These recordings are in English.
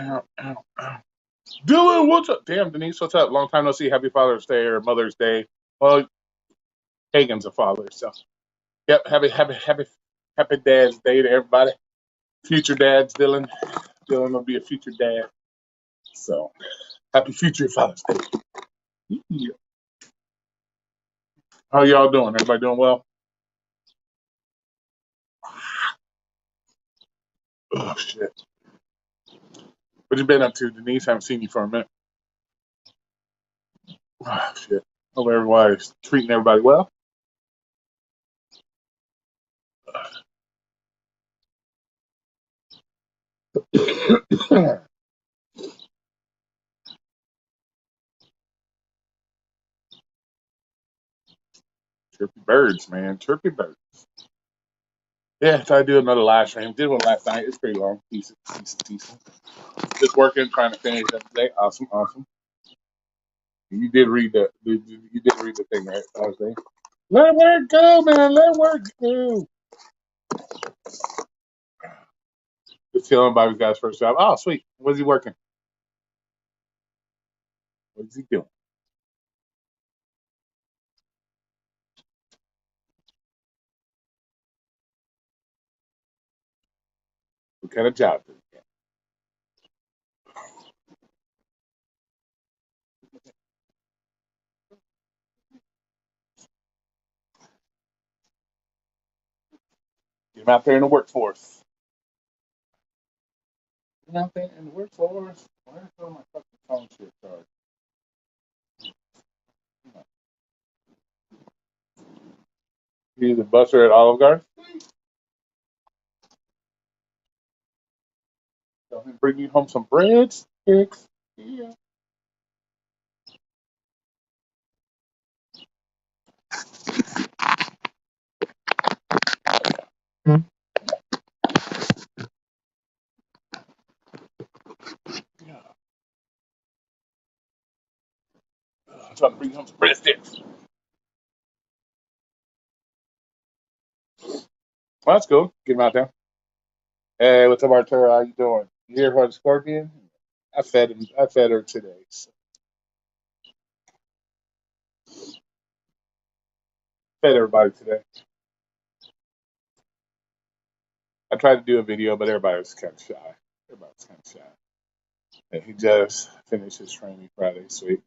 Ow, ow, ow. Dylan, what's up? Damn, Denise, what's up? Long time no see. Happy Father's Day or Mother's Day. Well, Hagen's a father, so yep. Happy Dad's Day to everybody. Future dads, Dylan. Dylan will be a future dad. So happy future Father's Day. Yeah. How y'all doing? Everybody doing well? Oh shit. What you been up to, Denise? I haven't seen you for a minute. Oh shit. Hope everybody's treating everybody well. Chirpy birds, man. Chirpy birds. Yeah, so I do another live stream. Did one last night. It's pretty long. Decent. Just working, trying to finish up today. Awesome. You did read the thing, right? I was saying. Let work go, man. Let work go. Just telling Bobby's got his first job. Oh, sweet. What's he working? What's he doing? What kind of job did he get? Get him out there in the workforce. Get him out there in the workforce. Where's all my fucking phone shit card? He's the busser at Olive Garden. Tell him bring you home some breadsticks. Yeah. Yeah. I'm trying to bring you home some breadsticks. Well, that's cool. Get him out there. Hey, what's up, Arturo? How you doing? You here for the scorpion? I fed him. I fed her today. So. Fed everybody today. I tried to do a video, but everybody was kind of shy. Everybody's kind of shy. And he just finished his training Friday. Sweet.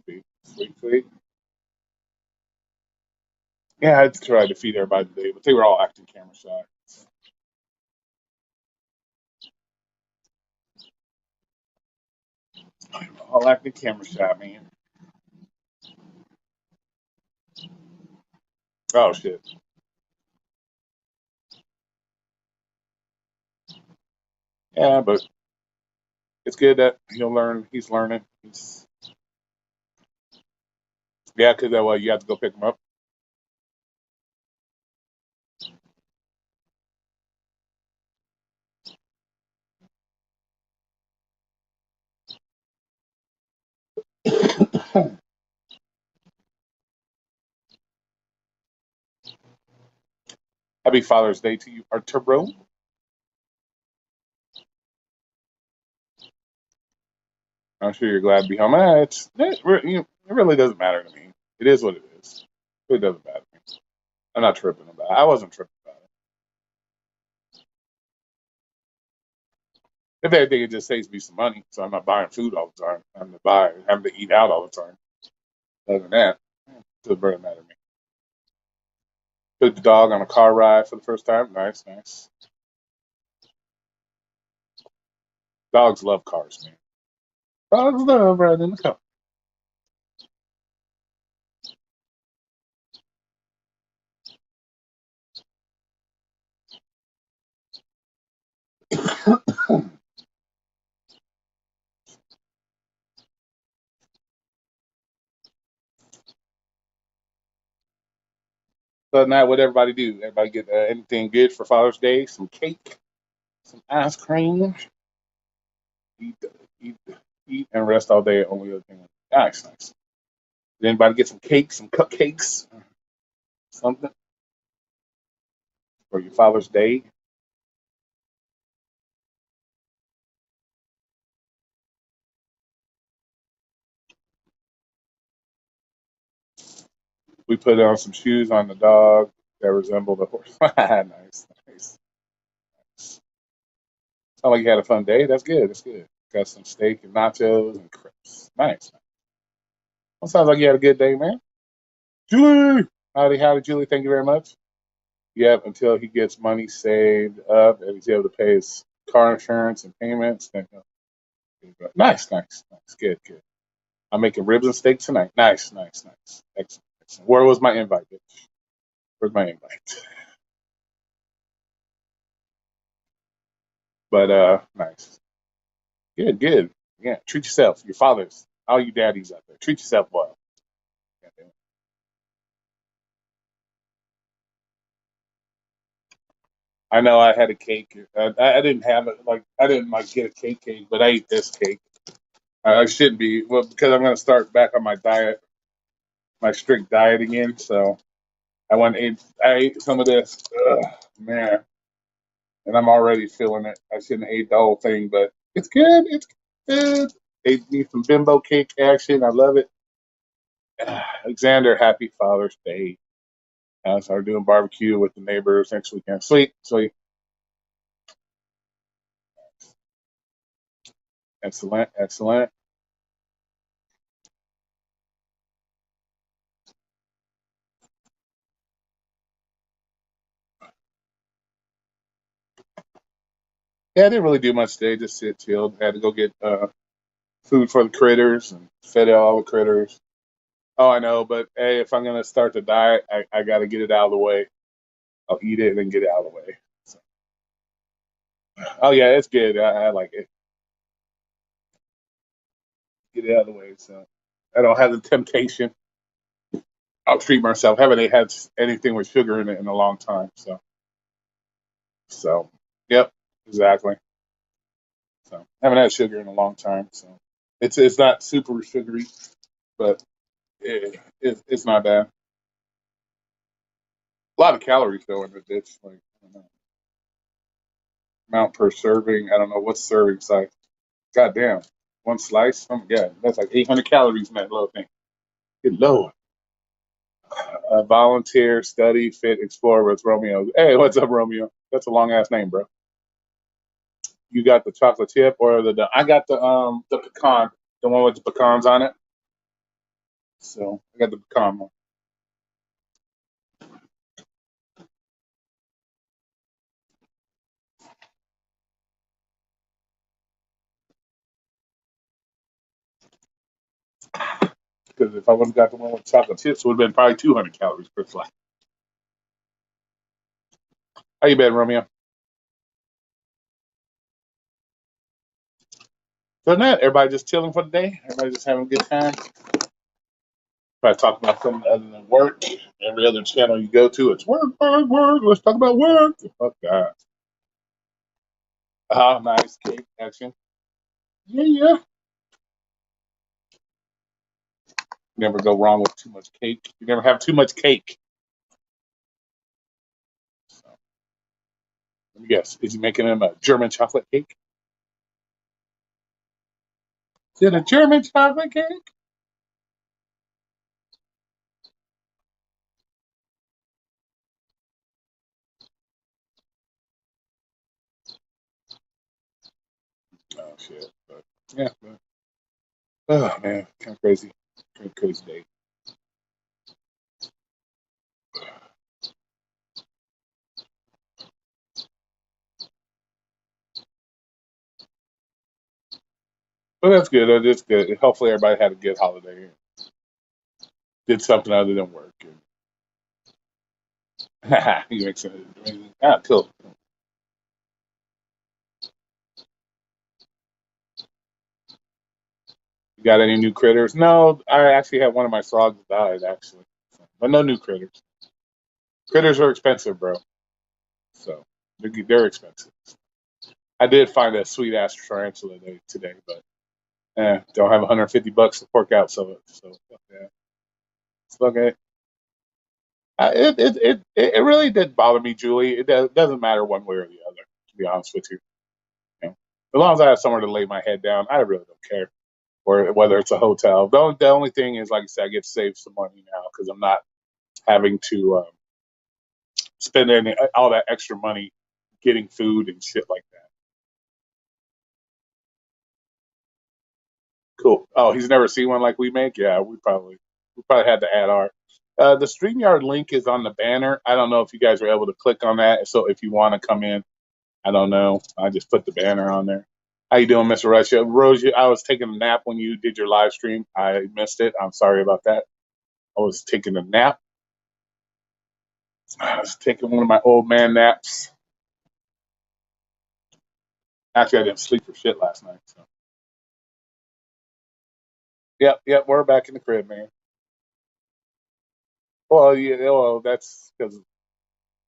Yeah, I tried to feed everybody today, but they were all acting camera shy. All acting camera shy, man. Oh shit. Yeah, but it's good that he'll learn. He's learning. Yeah, because that way you have to go pick him up. Happy Father's Day to you, Arturo. I'm sure you're glad to be home. It really doesn't matter to me. It is what it is. It doesn't matter to me. I'm not tripping about it. I wasn't tripping about it. If anything, it just saves me some money, so I'm not buying food all the time. Having to eat out all the time. Other than that, it doesn't really matter to me. Took the dog on a car ride for the first time. Nice, nice. Dogs love cars, man. Dogs love riding in the car. Other than that, what everybody do? Everybody get anything good for Father's Day? Some cake, some ice cream, eat, eat, eat, and rest all day. Only other thing. Nice, nice. Did anybody get some cake, some cupcakes, something for your Father's Day? We put on some shoes on the dog that resemble the horse. Nice, nice. Sound like you had a fun day. That's good. That's good. Got some steak and nachos and crepes. Nice. Well, sounds like you had a good day, man. Julie! Howdy, howdy, Julie. Thank you very much. Yep, until he gets money saved up and he's able to pay his car insurance and payments. Then nice, nice, nice. Good, good. I'm making ribs and steak tonight. Nice, nice, nice. Excellent, excellent. Where was my invite, bitch? Where's my invite? But nice. Good, good. Yeah, treat yourself. Your fathers, all you daddies out there, treat yourself well. I know I had a cake. I didn't have it. Like I didn't like get a cake, but I ate this cake. I shouldn't be well because I'm going to start back on my diet, my strict diet again. So I went and ate. I ate some of this. Ugh, man, and I'm already feeling it. I shouldn't have ate the whole thing, but it's good. It's good. Ate me some bimbo cake action. I love it. Alexander, happy Father's Day. I started doing barbecue with the neighbors next weekend. Sweet, sweet. Excellent, excellent. Yeah, I didn't really do much today. Just sit, chilled. Had to go get food for the critters and fed all the critters. Oh, I know, but hey, if I'm gonna start the diet, I got to get it out of the way. I'll eat it and then get it out of the way. So, oh yeah, it's good. I like it. Get it out of the way, so I don't have the temptation. I'll treat myself. Haven't had anything with sugar in it in a long time. So, yep, exactly. So, haven't had sugar in a long time. So, it's not super sugary, but it's not bad. A lot of calories though in the dish. Like I don't know, amount per serving. I don't know what's serving size. God damn, one slice. Oh my god, that's like 800 calories in that little thing. Good lord. Volunteer, study, fit, explore with Romeo. Hey, what's up, Romeo? That's a long ass name, bro. You got the chocolate chip or I got the pecan, the one with the pecans on it. So I got the pecan one. Because if I would have got the one with chocolate chips, it would have been probably 200 calories per slice. How you been, Romeo? So that everybody just chilling for the day. Everybody just having a good time. Probably talk about something other than work. Every other channel you go to, it's work, work, work. Let's talk about work. Fuck that. Ah, nice cake action. Yeah, yeah. Never go wrong with too much cake. You never have too much cake. So, let me guess. Is he making him a German chocolate cake? Is it a German chocolate cake? Oh shit. But yeah. But, oh man, kind of crazy. Kind of crazy day. But that's good. That's good. Hopefully, everybody had a good holiday. And did something other than work. And you make sense. Cool. You got any new critters? No, I actually had one of my frogs died actually, but no new critters. Critters are expensive, bro. So they're expensive. I did find a sweet ass tarantula today, but don't have 150 bucks to fork out. So yeah, it's okay. It really did bother me, Julie. Doesn't matter one way or the other. To be honest with you, as long as I have somewhere to lay my head down, I really don't care. Or whether it's a hotel. The only thing is, like I said, I get to save some money now because I'm not having to spend all that extra money getting food and shit like that. Cool. Oh, he's never seen one like we make. Yeah, we probably had to add our. The StreamYard link is on the banner. I don't know if you guys were able to click on that. So if you want to come in, I don't know. I just put the banner on there. How you doing, Mr. Russia? Rose, I was taking a nap when you did your live stream. I missed it. I'm sorry about that. I was taking a nap. I was taking one of my old man naps. Actually, I didn't sleep for shit last night. So, yep, we're back in the crib, man. Well, yeah, well, that's because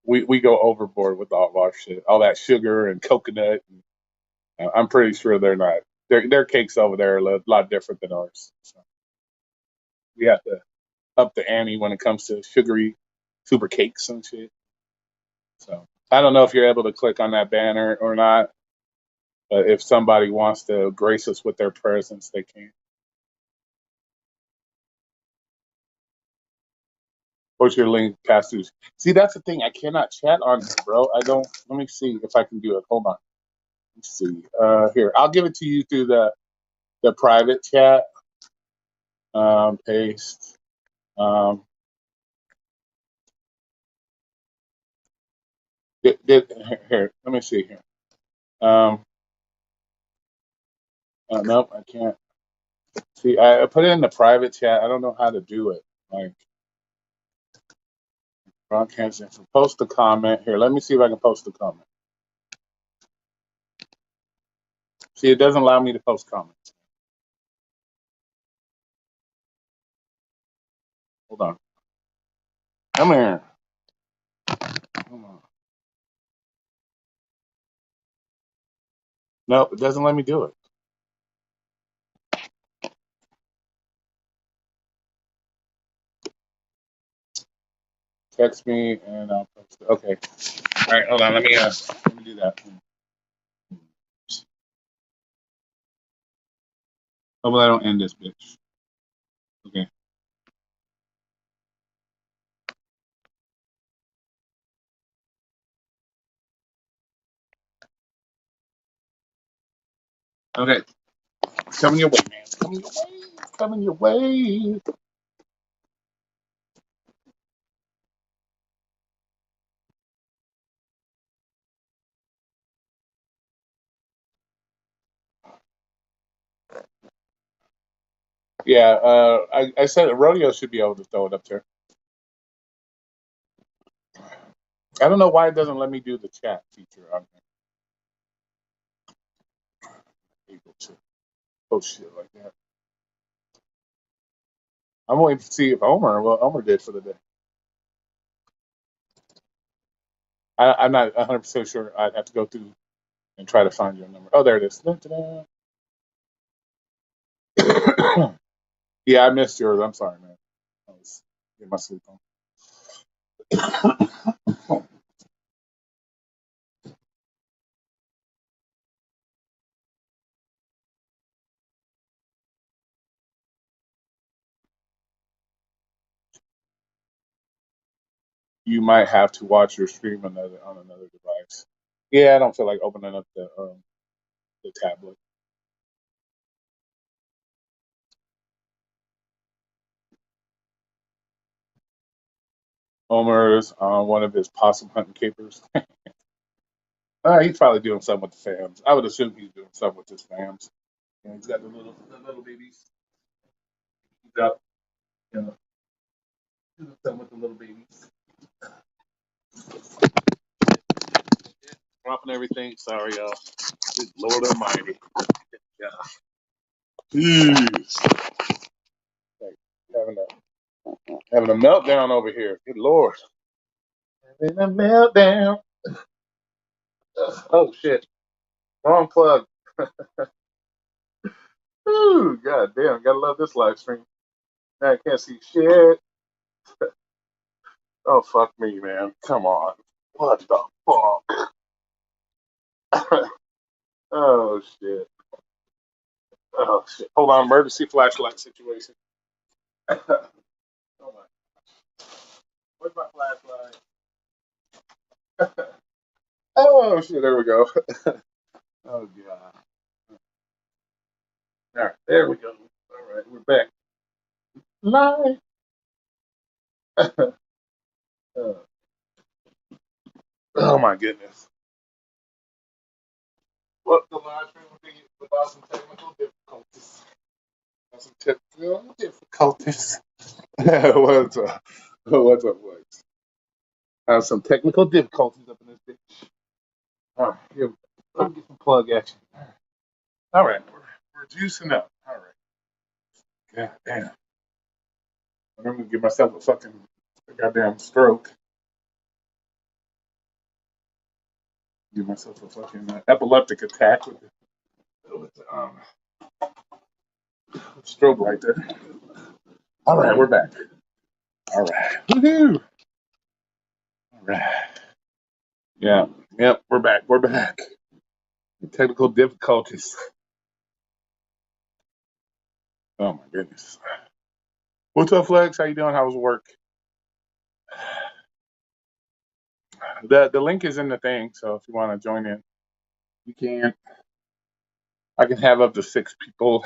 we go overboard with all of our shit, all that sugar and coconut. And, I'm pretty sure they're not. Their cakes over there are a lot different than ours. So we have to up the ante when it comes to sugary super cakes and shit. So I don't know if you're able to click on that banner or not, but if somebody wants to grace us with their presence, they can. What's your link past through? See, that's the thing. I cannot chat on here, bro. I don't. Let me see if I can do it. Hold on. Let's see. Here, I'll give it to you through the private chat. Paste. Um, here, let me see here. Um, nope, I can't. See, I put it in the private chat. I don't know how to do it. Like broadcasting. Post a comment here. Let me see if I can post a comment. See, it doesn't allow me to post comments. Hold on. Come here. Come on. Nope, it doesn't let me do it. Text me and I'll post it. Okay. All right, hold on. Let me do that. Hopefully I don't end this bitch. Okay. Okay. Coming your way, man. Coming your way. Coming your way. Yeah, I said Rodeo should be able to throw it up there. I don't know why it doesn't let me do the chat feature on there. Able to post shit like that. I'm waiting to see if what Omer did for the day. I'm not 100% sure. I'd have to go through and try to find your number. Oh, there it is. Yeah, I missed yours. I'm sorry, man. I was getting my sleep on. You might have to watch your stream on another device. Yeah, I don't feel like opening up the tablet. Homer's on one of his possum hunting capers. He's probably doing something with the fams. I would assume he's doing something with his fams. And he's got the little babies. He's got, you know, done with the little babies. Dropping everything. Sorry, y'all. Good Lord Almighty. Yeah. Jeez. Like, having a meltdown over here. Good Lord. Having a meltdown. Oh shit. Wrong plug. Ooh, god damn. Gotta love this live stream. Now I can't see shit. Oh fuck me, man. Come on. What the fuck? Oh shit. Oh shit. Hold on, emergency flashlight situation. Oh my. Where's my flashlight? Oh shit, there we go. Oh god. All right, there we go. All right, we're back. Live. Oh my goodness. What the live stream will be without some technical difficulties. Some technical difficulties. What's up? What's up, boys? I have some technical difficulties up in this bitch. All right, here we go. Let me get some plug action. All right, we're juicing up. All right. God damn. I'm gonna give myself a fucking goddamn stroke. Give myself a fucking epileptic attack with strobe right there. All right, we're back. All right. Woohoo! All right. Yeah. Yep. We're back. We're back. Technical difficulties. Oh my goodness. What's up, Flex? How you doing? How was work? The link is in the thing, so if you want to join in, you can. I can have up to 6 people.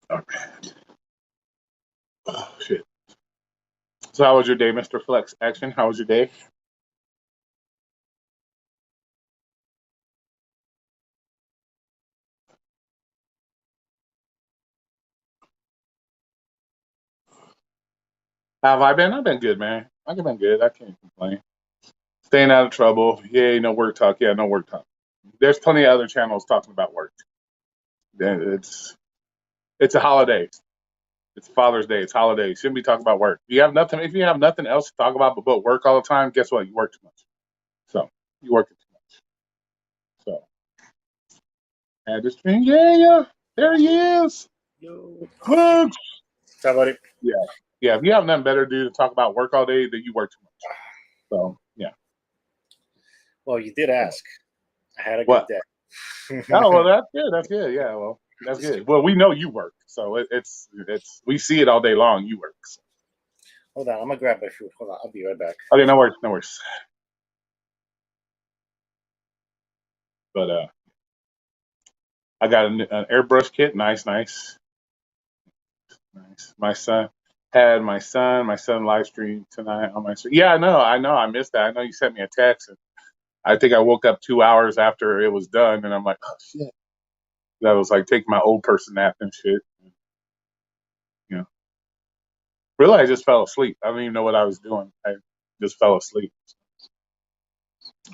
Okay. Oh shit. So how was your day, Mr. Flex Action? How was your day? How have I been? I've been good, man. I've been good. I can't complain. Staying out of trouble. Yay, no work talk. Yeah, no work talk. There's plenty of other channels talking about work. It's a holiday. It's Father's Day. It's holiday. You shouldn't be talking about work. You have nothing. If you have nothing else to talk about but work all the time, guess what? You work too much. So you work too much. So add this stream. Yeah, yeah. There he is. Yo. Folks. How about it? Yeah, yeah. If you have nothing better to do to talk about work all day, then you work too much. So yeah. Well, you did ask. I had a good What? day. Oh well, that's good. That's good. Yeah. Well, that's good. Well, we know you work, so it's we see it all day long. You work. So. Hold on, I'm gonna grab my food. Hold on, I'll be right back. Okay, no worries, no worries. But I got an airbrush kit. Nice, nice, nice. My son live stream tonight on my stream. Yeah, I know, I missed that. I know you sent me a text, and I think I woke up 2 hours after it was done, and I'm like, oh shit. That was like taking my old person nap and shit. You know, really, I just fell asleep. I don't even know what I was doing. I just fell asleep.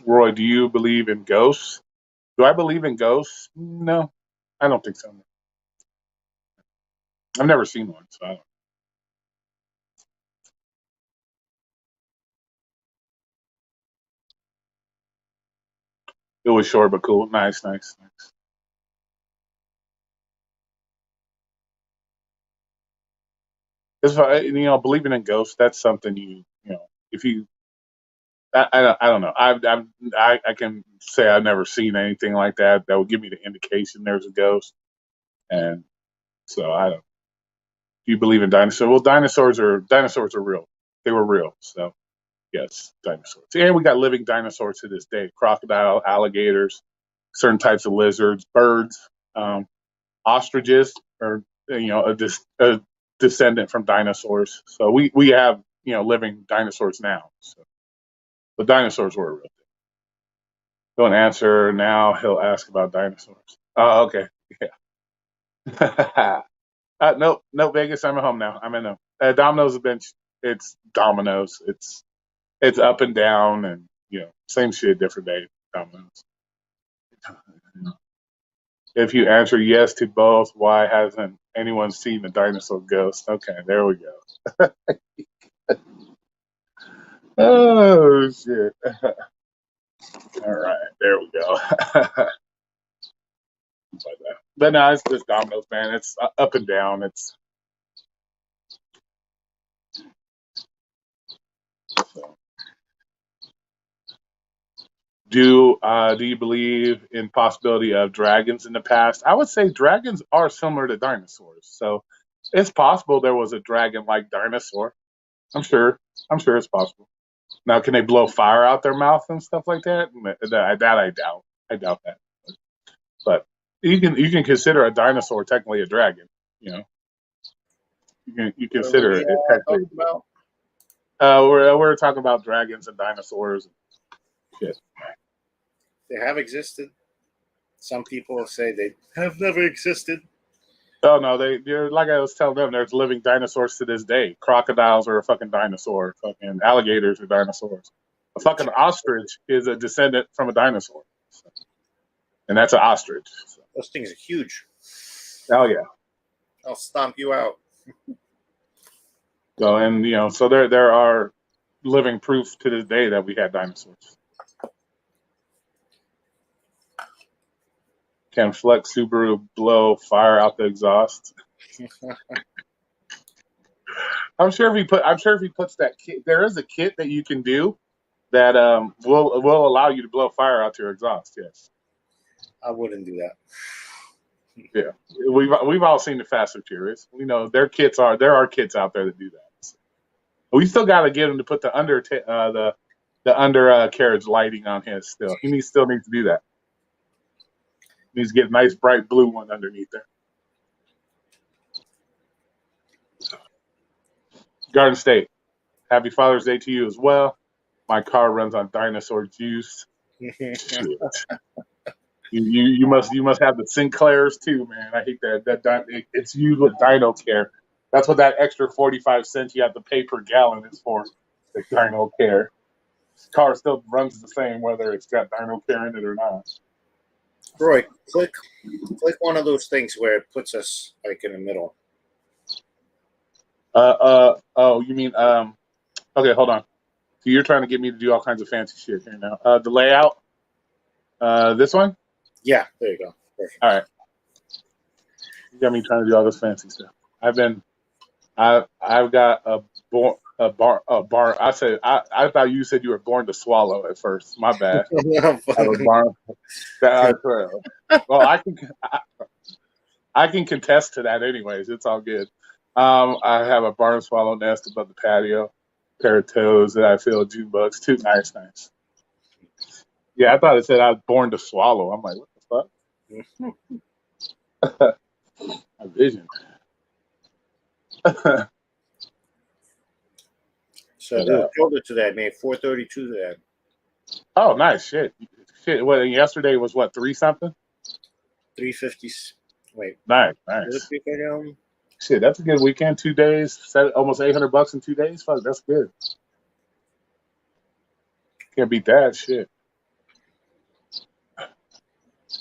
Roy, do you believe in ghosts? Do I believe in ghosts? No, I don't think so. I've never seen one, so I don't. It was short but cool. Nice, nice, nice. Believing in ghosts, that's something you know, if you I don't know. I can say I've never seen anything like that that would give me the indication there's a ghost. And so I don't. Do you believe in dinosaurs? Well, dinosaurs are real. They were real. So yes, dinosaurs. And we got living dinosaurs to this day: crocodile, alligators, certain types of lizards, birds, ostriches, or a descendant from dinosaurs. So we have living dinosaurs now. So, but dinosaurs were real. Don't answer now. He'll ask about dinosaurs. Oh, okay. Yeah. Nope, no Vegas. I'm at home now. I'm in a Domino's has been. It's Domino's. It's up and down, and same shit, different day. Domino's. If you answer yes to both, why hasn't anyone seen the dinosaur ghost? Okay, there we go. Oh shit! All right, there we go. But no, it's just Domino's, man. It's up and down. It's so. Do you believe in possibility of dragons in the past? I would say dragons are similar to dinosaurs, so it's possible there was a dragon-like dinosaur. I'm sure. I'm sure it's possible. Now, can they blow fire out their mouth and stuff like that? That I doubt. I doubt that. But you can consider a dinosaur technically a dragon. You know, you consider it technically. About? We're talking about dragons and dinosaurs. And shit. They have existed. Some people say they have never existed. Oh no, they're like I was telling them. There's living dinosaurs to this day. Crocodiles are a fucking dinosaur. Fucking alligators are dinosaurs. A fucking ostrich is a descendant from a dinosaur, and that's an ostrich. So. Those things are huge. Oh yeah. I'll stomp you out. So so there are living proof to this day that we had dinosaurs. Can Flex Subaru blow fire out the exhaust? I'm sure if he puts that kit, there is a kit that you can do that will allow you to blow fire out your exhaust. Yes. I wouldn't do that. Yeah, we've all seen the Fast and Furious. We know there are kits out there that do that. We still got to get him to put the undercarriage lighting on his. Still needs to do that. He needs to get a nice bright blue one underneath there. Garden State, happy Father's Day to you as well. My car runs on dinosaur juice. Shit. You must have the Sinclairs too, man. I hate that it's used with Dino Care. That's what that extra 45 cents you have to pay per gallon is for. The Dino Care. Car still runs the same whether it's got Dino Care in it or not. Roy, click one of those things where it puts us like in the middle. Oh, you mean okay, hold on. So you're trying to get me to do all kinds of fancy shit here now. The layout. This one? Yeah, there you go. Perfect. All right. You got me trying to do all this fancy stuff. I've got a barn. I thought you said you were born to swallow at first. My bad. I have a barn. Well, I can contest to that anyways. It's all good. I have a barn swallow nest above the patio. Pair of toes that I feel June bugs. Too nice. Yeah, I thought it said I was born to swallow. I'm like, what the fuck? My vision. So who told it to that? Made 432 to that. Oh, nice shit. Well, yesterday was what 3 something? 350. Wait. Nice. Shit, that's a good weekend. 2 days, almost $800 in 2 days. Fuck, that's good. Can't beat that shit.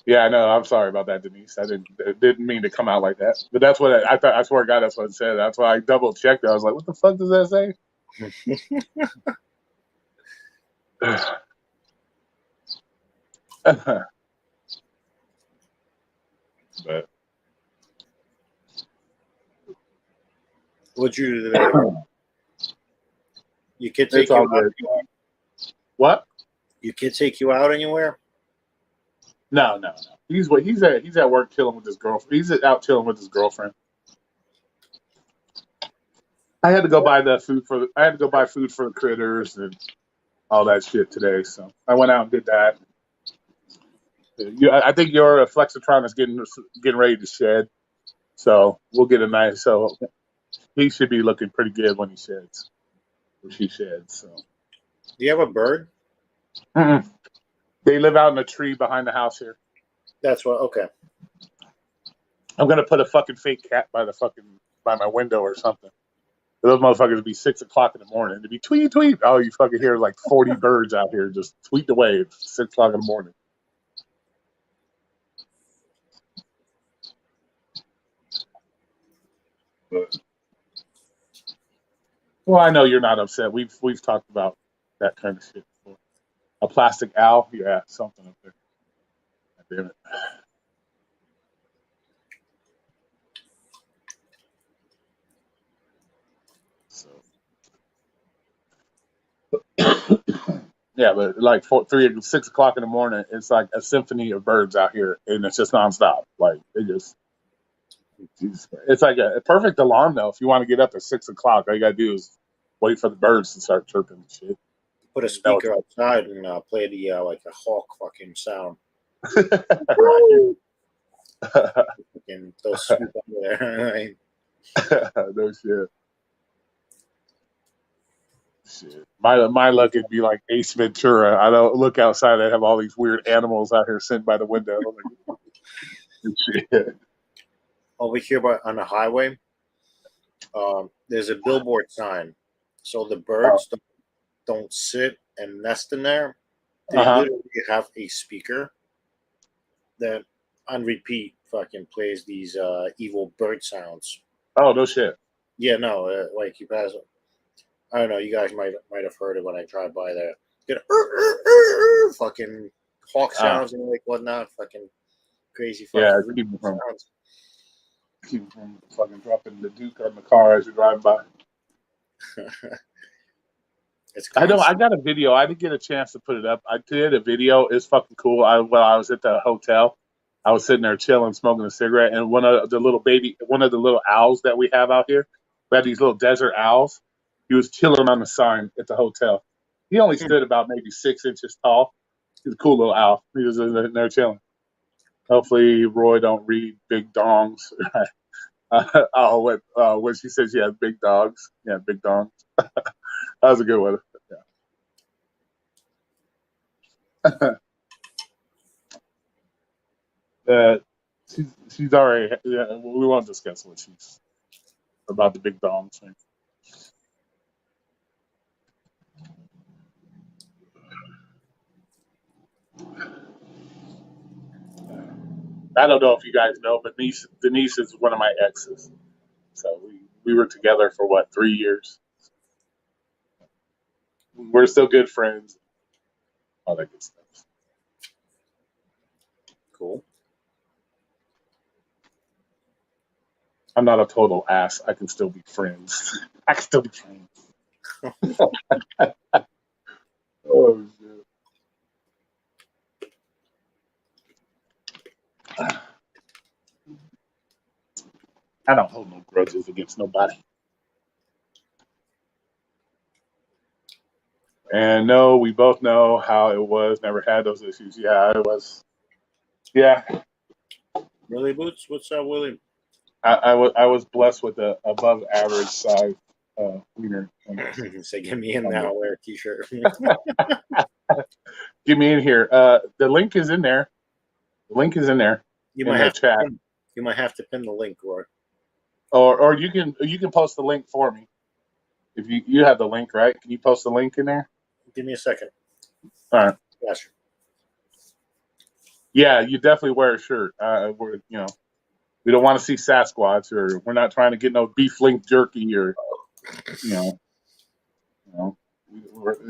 Yeah, I know. I'm sorry about that, Denise. I didn't mean to come out like that. But that's what I thought. I swear to God, that's what it said. That's why I double checked it. I was like, what the fuck does that say? But What'd you do today? You could take it's all you out. good. What? Your kid take you out anywhere? No. He's at work chilling with his girlfriend. He's out chilling with his girlfriend. I had to go buy food for the critters and all that shit today. So I went out and did that. I think your Flexitron is getting ready to shed. So we'll get a nice. So he should be looking pretty good when he sheds. Or she sheds. So. Do you have a bird? Mm-mm. They live out in a tree behind the house here. That's what. Okay. I'm gonna put a fucking fake cat by my window or something. Those motherfuckers would be 6 o'clock in the morning. It'd be tweet tweet. Oh, you fucking hear like 40 birds out here just tweeting away at 6 o'clock in the morning. But, well, I know you're not upset. We've talked about that kind of shit before. A plastic owl, yeah, something up there. God damn it. So. Yeah, but like 6 o'clock in the morning, it's like a symphony of birds out here, and it's just nonstop. Like it's like a perfect alarm though. If you want to get up at 6 o'clock, all you gotta do is wait for the birds to start chirping and shit. Put a speaker outside and play the like a hawk fucking sound. And those swoop under there. No shit. Shit. My luck would be like Ace Ventura. I don't look outside. I have all these weird animals out here sitting by the window. Shit. Over here on the highway, there's a billboard sign. So the birds don't sit and nest in there. They literally have a speaker that on repeat fucking plays these evil bird sounds. Oh, no shit. Yeah, no, like you pass. I don't know. You guys might have heard it when I drive by there. Get fucking hawk sounds and like whatnot. Fucking crazy. Fucking keep from fucking dropping the Duke on the car as you're driving by. I know. I got a video. I didn't get a chance to put it up. I did a video. It's fucking cool. While I was at the hotel, I was sitting there chilling, smoking a cigarette, and one of the little owls that we have out here, we have these little desert owls. He was chilling on the sign at the hotel. He only stood about maybe 6 inches tall. He's a cool little owl. He was in there chilling. Hopefully, Roy don't read big dongs. When she says she has big dogs. Yeah, big dongs. That was a good one. Yeah. She's already. Yeah, we won't discuss what she's about the big dongs thing. I don't know if you guys know, but Denise is one of my exes. So we were together for 3 years. We're still good friends. All that good stuff. Cool. I'm not a total ass. I can still be friends. I can still be friends. Oh shit. I don't hold no grudges against nobody. And no, we both know how it was. Never had those issues. Yeah, it was. Yeah. Willie Boots? What's up, Willie? I was blessed with a above average size wiener. Say, get me in now. I'll wear a t-shirt. Get me in here. The link is in there. The link is in there. You might have to pin the link, Roy. Or you can post the link for me. If you have the link, right? Can you post the link in there? Give me a second. All right. Gotcha. Yeah, you definitely wear a shirt. We don't want to see Sasquatch, or we're not trying to get no beef link jerky, or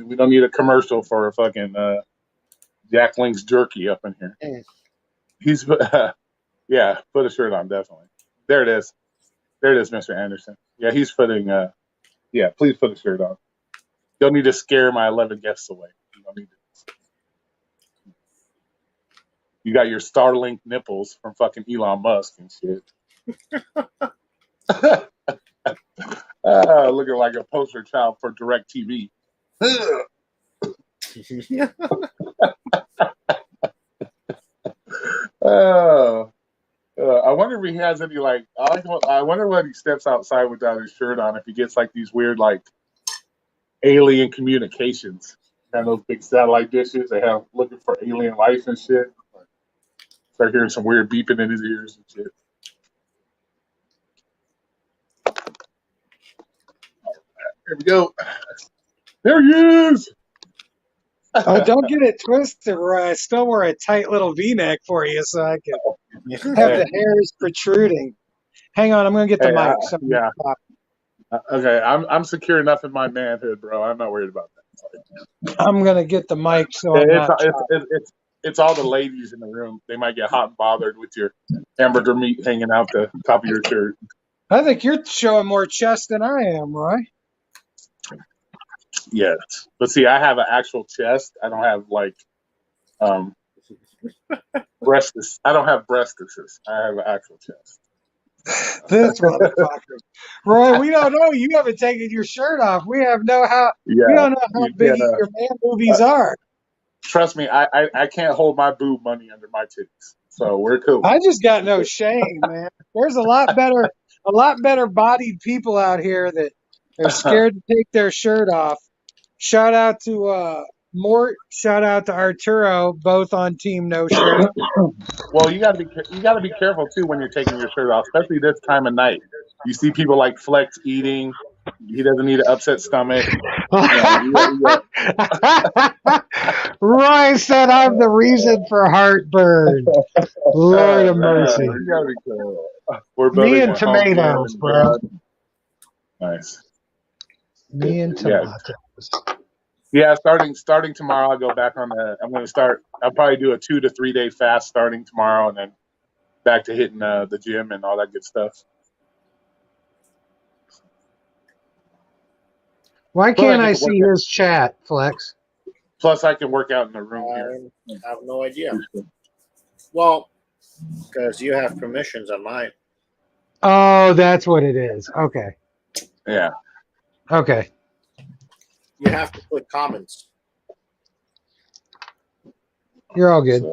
we don't need a commercial for a fucking Jack Link's jerky up in here. He's yeah, put a shirt on, definitely. There it is, Mr. Anderson. Yeah, he's putting. Yeah, please put a shirt on. Don't need to scare my 11 guests away. don't need to. You got your Starlink nipples from fucking Elon Musk and shit. Looking like a poster child for DirecTV. I wonder if he has any like. I wonder when he steps outside without his shirt on. If he gets like these weird like alien communications, and those big satellite dishes they have looking for alien life and shit. Start hearing some weird beeping in his ears and shit. Here we go. There he is. Oh, don't get it twisted, Roy. I still wear a tight little V-neck for you so I can have the hairs protruding. Hang on, I'm going to get the mic. Yeah. Okay, I'm secure enough in my manhood, bro. I'm not worried about that. I'm going to get the mic so it's all the ladies in the room. They might get hot and bothered with your hamburger meat hanging out the top of your shirt. I think you're showing more chest than I am, Roy. Yes, but see, I have an actual chest. I don't have like breasts. I don't have breastises. I have an actual chest. This motherfucker, Roy. We don't know. You haven't taken your shirt off. We have no how. Yeah, we don't know how big your man boobies are. Trust me, I can't hold my boob money under my titties, so we're cool. I just got no shame, man. There's a lot better bodied people out here that are scared to take their shirt off. Shout out to Mort. Shout out to Arturo, both on Team No Shirt. Well, you gotta be careful too when you're taking your shirt off, especially this time of night. You see people like Flex eating. He doesn't need an upset stomach. Roy said I'm the reason for heartburn. Lord of mercy. Me and tomatoes, bro. Nice. Me and tomatoes. Yeah, starting tomorrow, I'll go back on the. I'm going to start. I'll probably do a 2 to 3 day fast starting tomorrow, and then back to hitting the gym and all that good stuff. Why can't I see his chat, Flex? Plus, I can work out in the room here. I have no idea. Well, because you have permissions on mine. Oh, that's what it is. Okay. Yeah. Okay. You have to put comments. You're all good.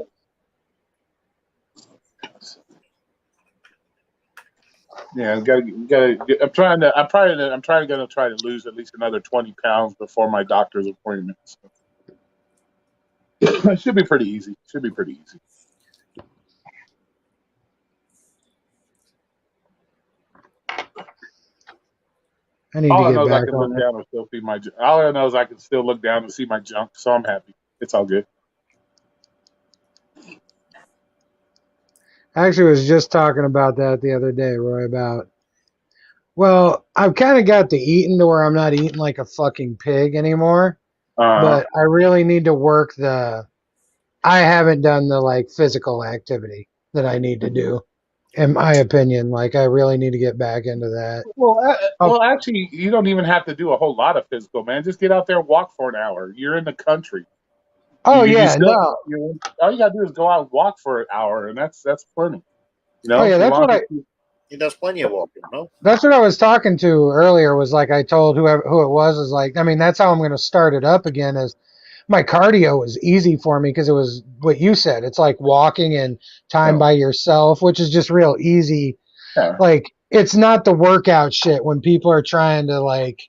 Yeah, I'm trying to try to lose at least another 20 pounds before my doctor's appointment. So. It should be pretty easy. I need to get back on it. All I know is I can still look down and see my junk, so I'm happy. It's all good. I actually was just talking about that the other day, Roy, well, I've kind of got the eating to where I'm not eating like a fucking pig anymore, but I really need to work I haven't done the like physical activity that I need to do. In my opinion, like I really need to get back into that. Well, actually, you don't even have to do a whole lot of physical, man. Just get out there and walk for an hour. You're in the country. Oh, all you gotta do is go out and walk for an hour, and that's plenty. You know? Oh yeah, that's what he does plenty of walking, no? That's what I was talking to earlier. Was like I told who it was is like, I mean, that's how I'm going to start it up again. Is my cardio was easy for me because it was what you said. It's like walking and time by yourself, which is just real easy. Yeah. Like it's not the workout shit when people are trying to like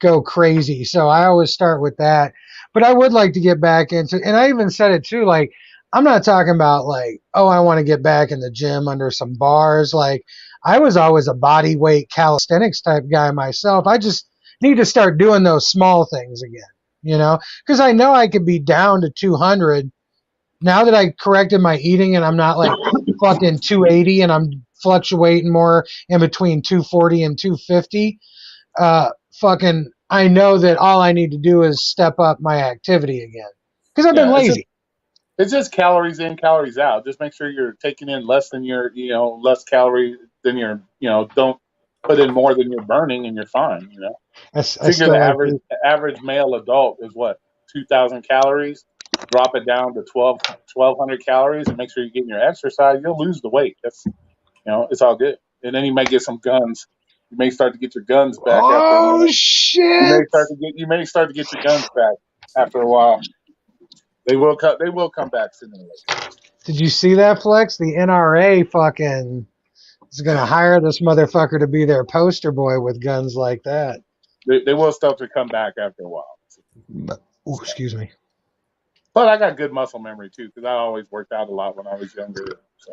go crazy. So I always start with that. But I would like to get back into, and I even said it too, like, I'm not talking about like, oh, I want to get back in the gym under some bars. Like I was always a body weight calisthenics type guy myself. I just need to start doing those small things again, you know, because I know I could be down to 200 now that I corrected my eating and I'm not like fucking 280 and I'm fluctuating more in between 240 and 250. Fucking, I know that all I need to do is step up my activity again because I've been lazy. It's just calories in, calories out. Just make sure you're taking in less than less calories than don't put in more than you're burning and you're fine, Figure the average male adult is what? 2,000 calories, drop it down to 1,200 calories, and make sure you're getting your exercise. You'll lose the weight. That's it's all good. And then you may get some guns. You may start to get your guns back after a Oh minute. shit! You may start to get your guns back after a while. They will come back sooner or later. Did you see that, Flex? The NRA fucking is gonna hire this motherfucker to be their poster boy with guns like that. They will start to come back after a while. Oh, excuse me. But I got good muscle memory too, because I always worked out a lot when I was younger. So.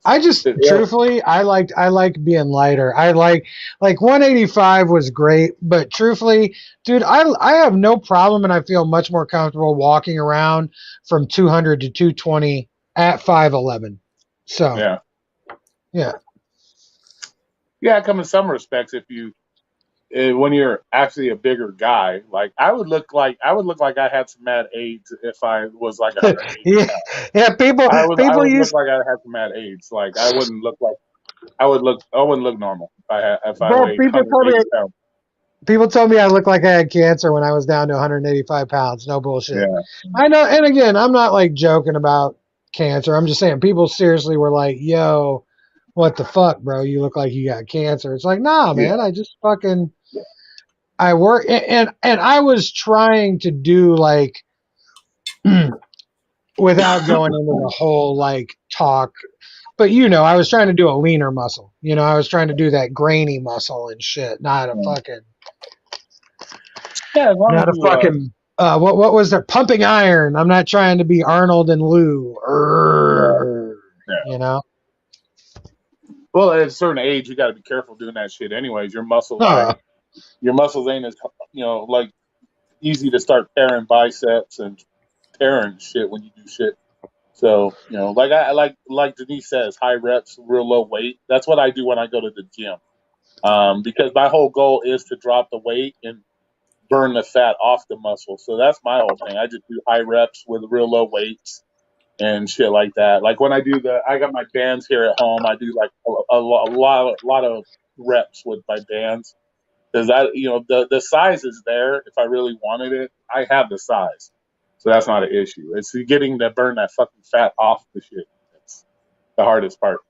I just truthfully, I liked being lighter. I like 185 was great, but truthfully, dude, I have no problem, and I feel much more comfortable walking around from 200 to 220 at 5'11". So yeah. Come in some respects, if you when you're actually a bigger guy, like I would look like I had some mad AIDS if I was like 180 pounds. Yeah. People I would use look like I had some mad AIDS. Like I wouldn't look normal if I Bro, weighed 180 pounds. people told me I looked like I had cancer when I was down to 185 pounds. No bullshit. Yeah. I know, and again, I'm not like joking about cancer. I'm just saying people seriously were like, "Yo, what the fuck, bro? You look like you got cancer." It's like, nah, man. I just fucking I work, and I was trying to do like without going into the whole like talk, but I was trying to do a leaner muscle. I was trying to do that grainy muscle and shit, not a fucking not a fucking what was the pumping iron. I'm not trying to be Arnold and Lou. Well, at a certain age, you got to be careful doing that shit. Anyways, your muscles ain't as like easy to start tearing biceps and tearing shit when you do shit. So like I like Denise says, high reps, real low weight. That's what I do when I go to the gym, because my whole goal is to drop the weight and burn the fat off the muscle. So that's my whole thing. I just do high reps with real low weights and shit like that. Like when I got my bands here at home. I do like a lot of reps with my bands. Because the size is there. If I really wanted it, I have the size, so that's not an issue. It's getting to burn that fucking fat off the shit. That's the hardest part,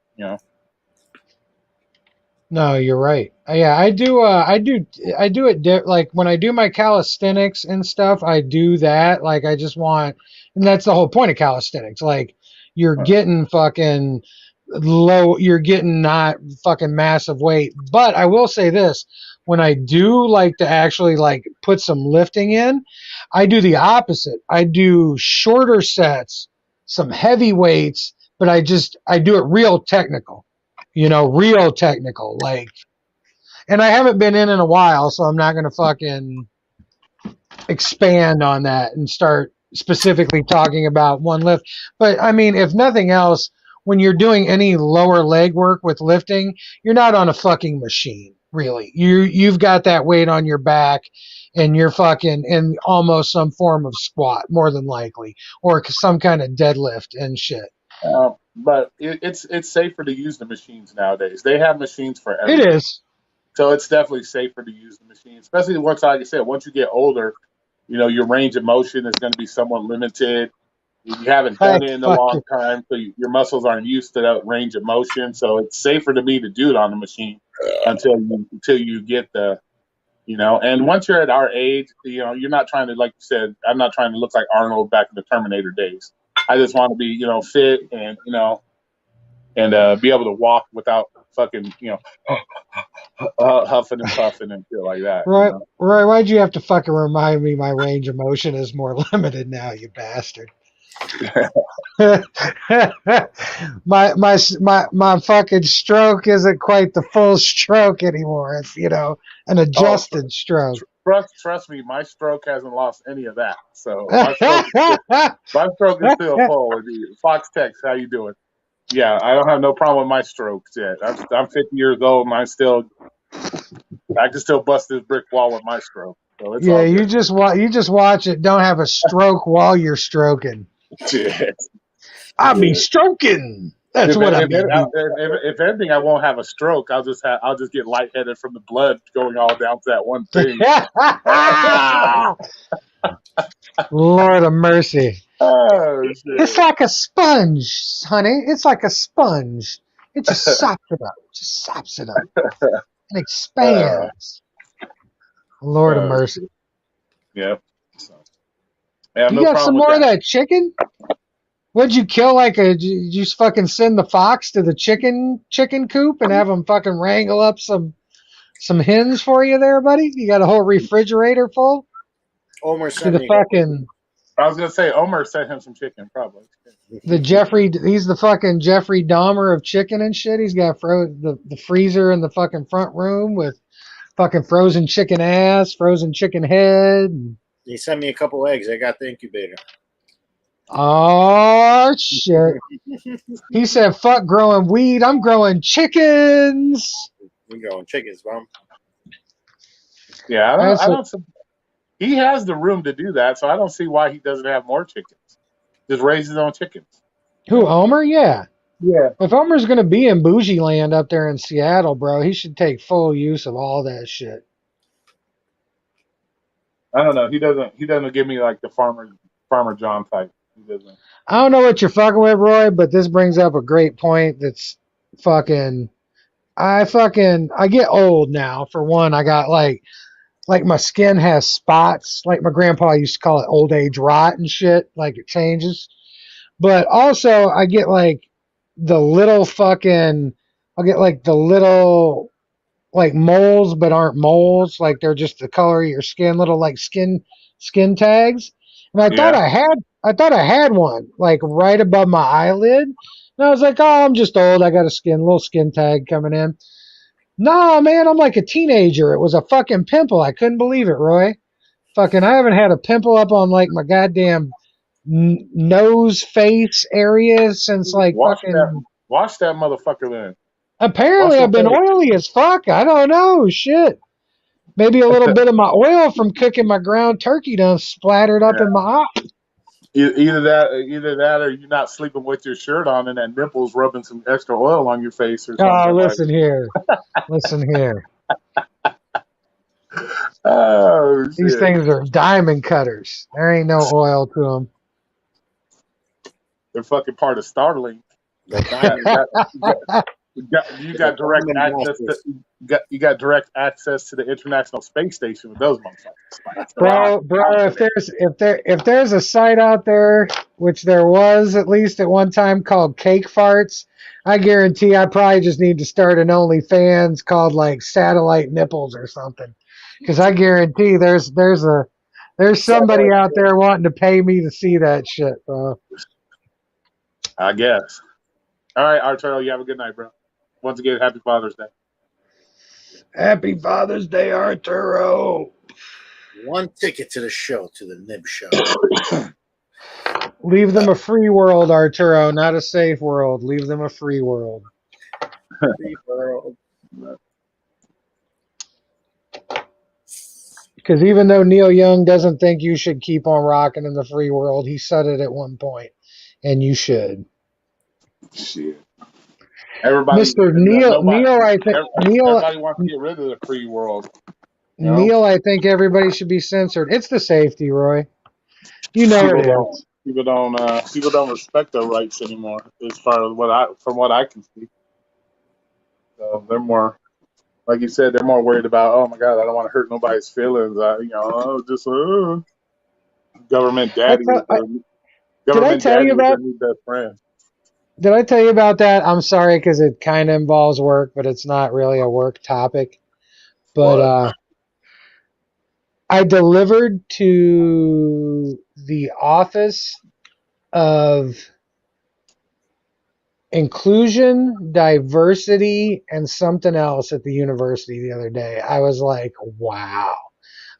No, you're right. Yeah, I do it like when I do my calisthenics and stuff. I do that. Like I just want, and that's the whole point of calisthenics. Like you're getting fucking low. You're getting not fucking massive weight. But I will say this. When I do like to actually like put some lifting in, I do the opposite. I do shorter sets, some heavy weights, but I do it real technical, real technical. Like, and I haven't been in a while, so I'm not going to fucking expand on that and start specifically talking about one lift. But I mean, if nothing else, when you're doing any lower leg work with lifting, you're not on a fucking machine. Really, you've got that weight on your back, and you're fucking in almost some form of squat, more than likely, or some kind of deadlift and shit. But it's safer to use the machines nowadays. They have machines for everything. It is. So it's definitely safer to use the machine, especially once, like I said, once you get older, your range of motion is going to be somewhat limited. You haven't done it in a long time, so your muscles aren't used to that range of motion. So it's safer to me to do it on the machine until you get the, And once you're at our age, you're not trying to, like you said, I'm not trying to look like Arnold back in the Terminator days. I just want to be, fit and be able to walk without fucking, huffing and puffing and shit like that. Right. Why'd you have to fucking remind me my range of motion is more limited now, you bastard? my fucking stroke isn't quite the full stroke anymore. It's an adjusted stroke. Trust me, my stroke hasn't lost any of that. So my stroke is still full. Fox Tex, how you doing? Yeah, I don't have no problem with my strokes yet. I'm 50 years old and I can still bust this brick wall with my stroke. So it's all you just watch it. Don't have a stroke while you're stroking. I'll be stroking. That's what I mean. If anything, I won't have a stroke. I'll just get lightheaded from the blood going all down to that one thing. Lord of mercy. Oh It's shit. like a sponge, honey. It's like a sponge. It just sops it up. Just sops it up and Uh, expands. Lord of mercy. shit. Yeah. So, I have You no got problem some with more of that. that chicken? What'd you kill? Like a? Did you just fucking send the fox to the chicken coop and have him fucking wrangle up some hens for you there, buddy? You got a whole refrigerator full? Omer To sent the me a couple. fucking I was gonna say Omer sent him some chicken, probably. the Jeffrey. He's the fucking Jeffrey Dahmer of chicken and shit. He's got the freezer in the fucking front room with fucking frozen chicken ass, frozen chicken head. He sent me a couple eggs. I got the incubator. Oh shit! He said, "Fuck growing weed. I'm growing chickens." We going chickens, mom. Yeah, That's I what, don't. He has the room to do that, so I don't see why he doesn't have more chickens. Just raise his own chickens. who Omer? Yeah. Yeah. If Omer's gonna be in bougie land up there in Seattle, bro, he should take full use of all that shit. I don't know. He doesn't. He doesn't give me like the farmer John type. He doesn't. I don't know what you're fucking with, Roy, but this brings up a great point. That's fucking. I get old now. For one, I got like my skin has spots. Like my grandpa used to call it old age rot and shit. Like it changes. But also, I get like the little fucking. I'll get like the little like moles, but aren't moles. Like they're just the color of your skin, little like skin tags. And Yeah. I thought I had one like right above my eyelid. And I was like, oh, I'm just old. I got a little skin tag coming in. No, man, I'm like a teenager. It was a fucking pimple. I couldn't believe it, Roy. Fucking, I haven't had a pimple up on like my goddamn nose face area since like Wash that. fucking. Wash that motherfucker then. Wash Apparently, your I've been face. oily as fuck. I don't know. Shit. Maybe a little bit of my oil from cooking my ground turkey done splattered up Yeah. in my eye. Either that, or you're not sleeping with your shirt on and that nipple's rubbing some extra oil on your face or Oh, something like. listen here. Oh These shit! things are diamond cutters. There ain't no oil to them. They're fucking part of Starlink. The You diamond. you got direct Diamond access to masters. you got direct access to the International Space Station with those motherfuckers. bro, if there's a site out there, which there was at least at one time called Cake Farts, I guarantee I probably just need to start an OnlyFans called like Satellite Nipples or something. Because I guarantee there's somebody out there wanting to pay me to see that shit, bro. I guess. All right, Arturo, you have a good night, bro. Once again, happy Father's Day. Happy Father's Day, Arturo. One ticket to the show, to the Nib show. Leave them a free world, Arturo, not a safe world. Leave them a free world. Free world. Because even though Neil Young doesn't think you should keep on rocking in the free world, he said it at one point, and you should. Shit. Everybody, Mr. nobody, Neil, I think everybody wants to get rid of the free world. You know? Neil, I think everybody should be censored. It's the safety, Roy. You know it is. People don't respect their rights anymore, as far as from what I can see. So they're more, like you said, they're more worried about. Oh my God, I don't want to hurt nobody's feelings. Government daddy. Did I tell you is their about? new best friend. Did I tell you about that? I'm sorry because it kind of involves work, but it's not really a work topic. But What? I delivered to the Office of Inclusion, Diversity, and something else at the university the other day. I was like, wow.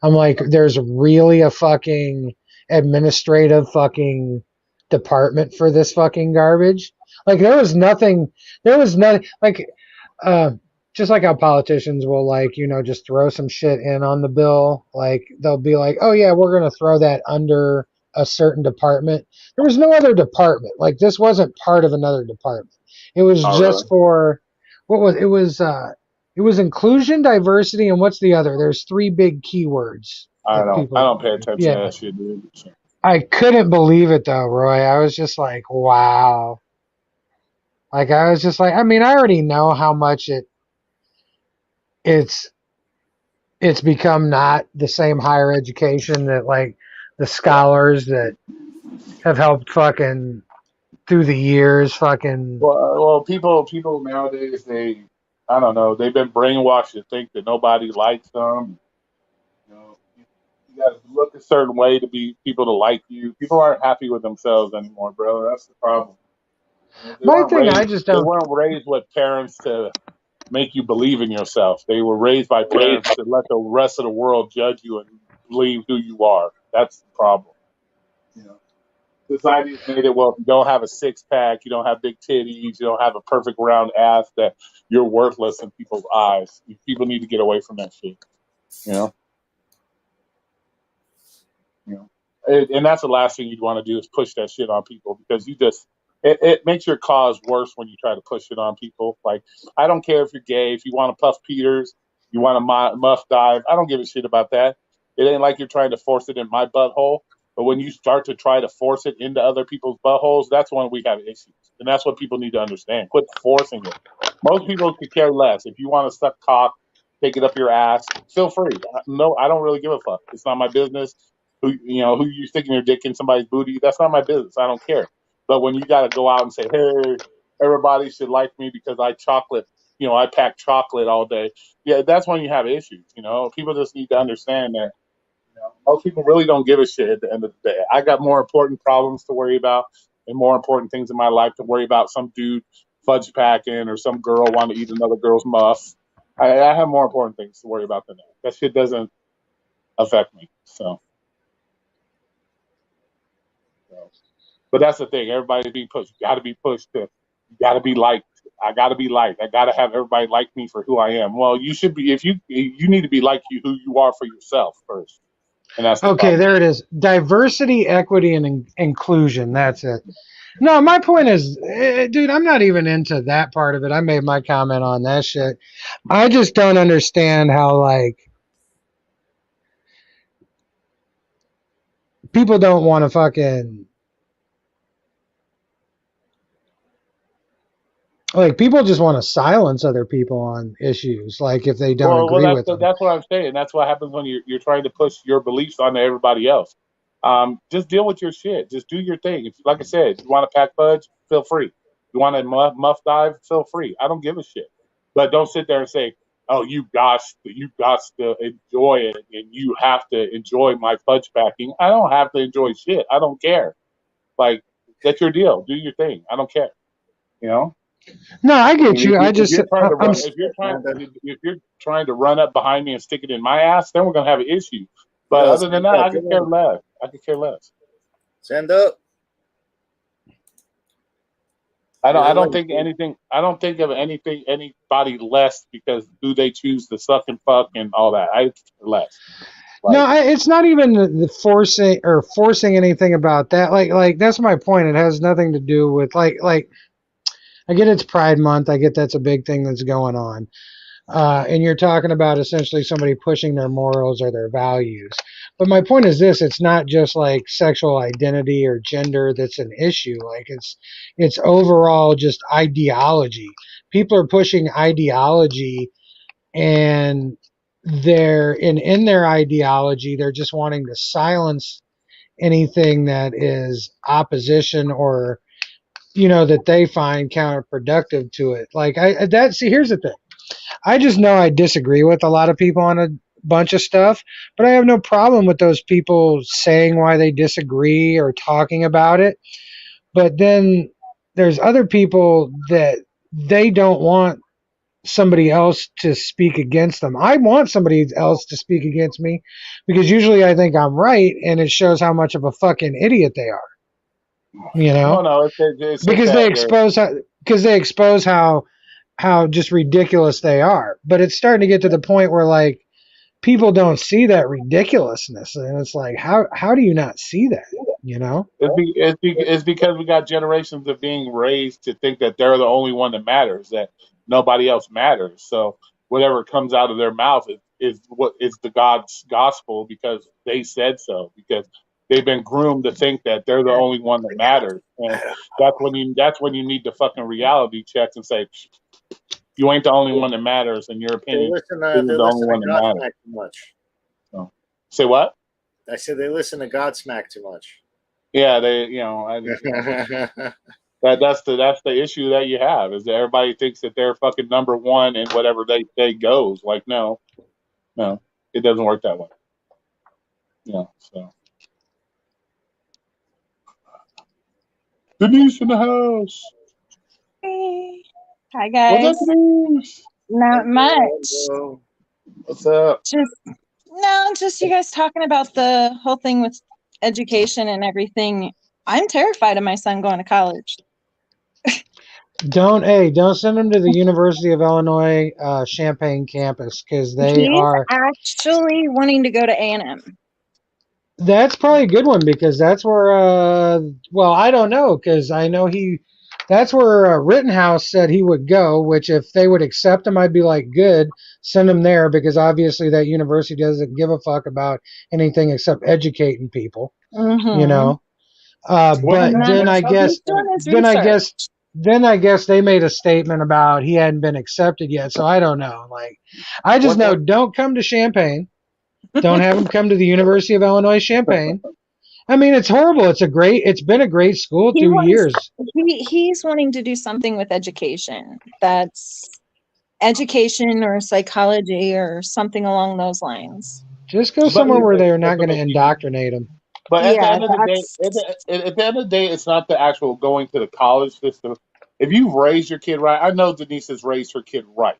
I'm like, there's really a fucking administrative fucking department for this fucking garbage. Like there was nothing, like, just like how politicians will like, just throw some shit in on the bill. Like they'll be like, oh yeah, we're going to throw that under a certain department. There was no other department. Like this wasn't part of another department. It was Oh, just really? for, it was inclusion, diversity, and what's the other? There's three big keywords. I if don't. people I don't pay attention to yeah. that shit, dude. I couldn't believe it though, Roy. I was just like, wow. Like I was just like, I mean, I already know how much it's it's become not the same higher education that like the scholars that have helped fucking through the years fucking Well, people nowadays, I don't know, they've been brainwashed to think that nobody likes them. You know, you got to look a certain way to be people to like you. People aren't happy with themselves anymore, bro. That's the problem. You know, my thing I just they don't weren't raised with parents to make you believe in yourself. They were raised by parents to let the rest of the world judge you and believe who you are. That's the problem. You know, society has made it, well, if you don't have a six pack, you don't have big titties, you don't have a perfect round ass, that you're worthless in people's eyes. People need to get away from that shit. You know, you know, and that's the last thing you'd want to do is push that shit on people, because it makes your cause worse when you try to push it on people. Like, I don't care if you're gay, if you want to puff Peters, you want to muff dive, I don't give a shit about that. It ain't like you're trying to force it in my butthole. But when you start to try to force it into other people's buttholes, that's when we have issues. And that's what people need to understand. Quit forcing it. Most people could care less. If you want to suck cock, take it up your ass, feel free. No, I don't really give a fuck. It's not my business. Who you sticking your dick in somebody's booty? That's not my business. I don't care. But when you got to go out and say, "Hey, everybody should like me because I pack chocolate all day," yeah, that's when you have issues. People just need to understand that. Most people really don't give a shit at the end of the day. I got more important problems to worry about and more important things in my life to worry about. Some dude fudge packing or some girl want to eat another girl's muff. I have more important things to worry about than that. That shit doesn't affect me. But that's the thing. Everybody's being pushed. You got to be pushed to. You got to be liked. I got to be liked. I got to have everybody like me for who I am. Well, you should be. If you need to be like who you are for yourself first, and that's the okay, problem. there it is. Diversity, equity, and inclusion. That's it. No, my point is, dude, I'm not even into that part of it. I made my comment on that shit. I just don't understand how like people don't want to fucking like people just want to silence other people on issues like if they don't Well, agree with them. that's what I'm saying. That's what happens when you're trying to push your beliefs onto everybody else. Just deal with your shit. Just do your thing. Like I said, you want to pack fudge, feel free. You want to muff dive, feel free. I don't give a shit. But don't sit there and say, "Oh, you got to enjoy it, and you have to enjoy my fudge packing." I don't have to enjoy shit. I don't care. Like, that's your deal. Do your thing. I don't care. You know. No, I get If, you. I you, if just you're trying to I'm run, if you're trying to run up behind me and stick it in my ass, then we're gonna have an issue. But Yo, other than stand that, up. I could care less. I could care less. Stand up. You're I the don't lady. think anything. I don't think of anybody less because who they choose to suck and fuck and all that. I care less. no, Like, it's not even the forcing anything about that. Like that's my point. It has nothing to do with like I get it's Pride Month. I get that's a big thing that's going on. And you're talking about essentially somebody pushing their morals or their values. But my point is this: it's not just like sexual identity or gender that's an issue. Like it's overall just ideology. People are pushing ideology, and in their ideology, they're just wanting to silence anything that is opposition or that they find counterproductive to it. Like here's the thing. I just know I disagree with a lot of people on a bunch of stuff, but I have no problem with those people saying why they disagree or talking about it. But then there's other people that they don't want somebody else to speak against them. I want somebody else to speak against me because usually I think I'm right and it shows how much of a fucking idiot they are, you well, know? no, it's just Because that they they're. expose how just ridiculous they are. But it's starting to get to the point where like people don't see that ridiculousness, and it's like how do you not see that? You know? It's because we got generations of being raised to think that they're the only one that matters, that nobody else matters. So whatever comes out of their mouth, is what is the God's gospel because they said so, because they've been groomed to think that they're the only one that matters. And that's when you need the fucking reality checks and say, you ain't the only one that matters, in your They opinion, listen. you're They the only listen to one that matters. Godsmack too much. So, say what? I said they listen to Godsmack too much. Yeah, they, that's the issue that you have, is that everybody thinks that they're fucking number one and whatever they say goes. Like, no, it doesn't work that way. So Denise in the house. Hey. Hi What's guys. up, Denise? Not much. Hello. What's up? Just you guys talking about the whole thing with education and everything. I'm terrified of my son going to college. Don't send them to the University of Illinois Champaign campus, because they He's are. actually wanting to go to A&M. That's probably a good one, because that's where. Well, I don't know, because I know that's where Rittenhouse said he would go. Which, if they would accept him, I'd be like, good, send him there, because obviously that university doesn't give a fuck about anything except educating people. Mm-hmm. You know. But And then I guess. he's doing his Then research. I guess they made a statement about he hadn't been accepted yet, so I don't know. Like, I just know, don't come to Champaign. Don't have him come to the University of Illinois Champaign. I mean, it's horrible. It's been a great school He through wants- years. He's wanting to do something with education. That's education or psychology or something along those lines. Just go somewhere where they're not going to indoctrinate him. But at the Yeah, end of the day, at the end of the day, it's not the actual going to the college system. If you've raised your kid right, I know Denise has raised her kid right.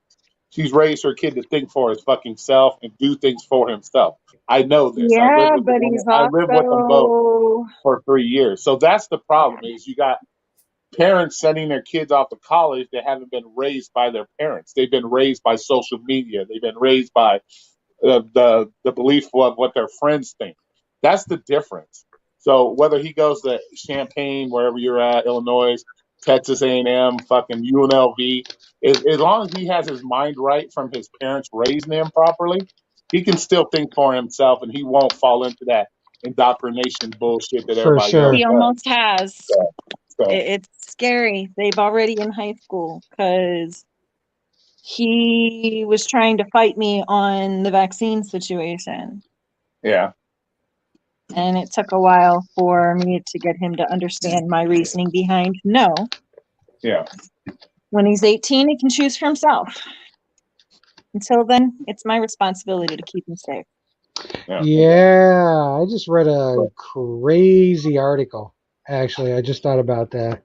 She's raised her kid to think for his fucking self and do things for himself. I know this. Yeah, but he's I lived with them both also for 3 years. So that's the problem, is you got parents sending their kids off to college that haven't been raised by their parents. They've been raised by social media. They've been raised by the belief of what their friends think. That's the difference. So whether he goes to Champaign, wherever you're at, Illinois, Texas A&M, fucking UNLV, as long as he has his mind right from his parents raising him properly, he can still think for himself, and he won't fall into that indoctrination bullshit that For everybody sure. else he does. almost has. So, It's scary. They've already in high school because he was trying to fight me on the vaccine situation. yeah. And it took a while for me to get him to understand my reasoning behind no. Yeah. When he's 18, he can choose for himself. Until then, it's my responsibility to keep him safe. Yeah, I just read a crazy article. Actually, I just thought about that.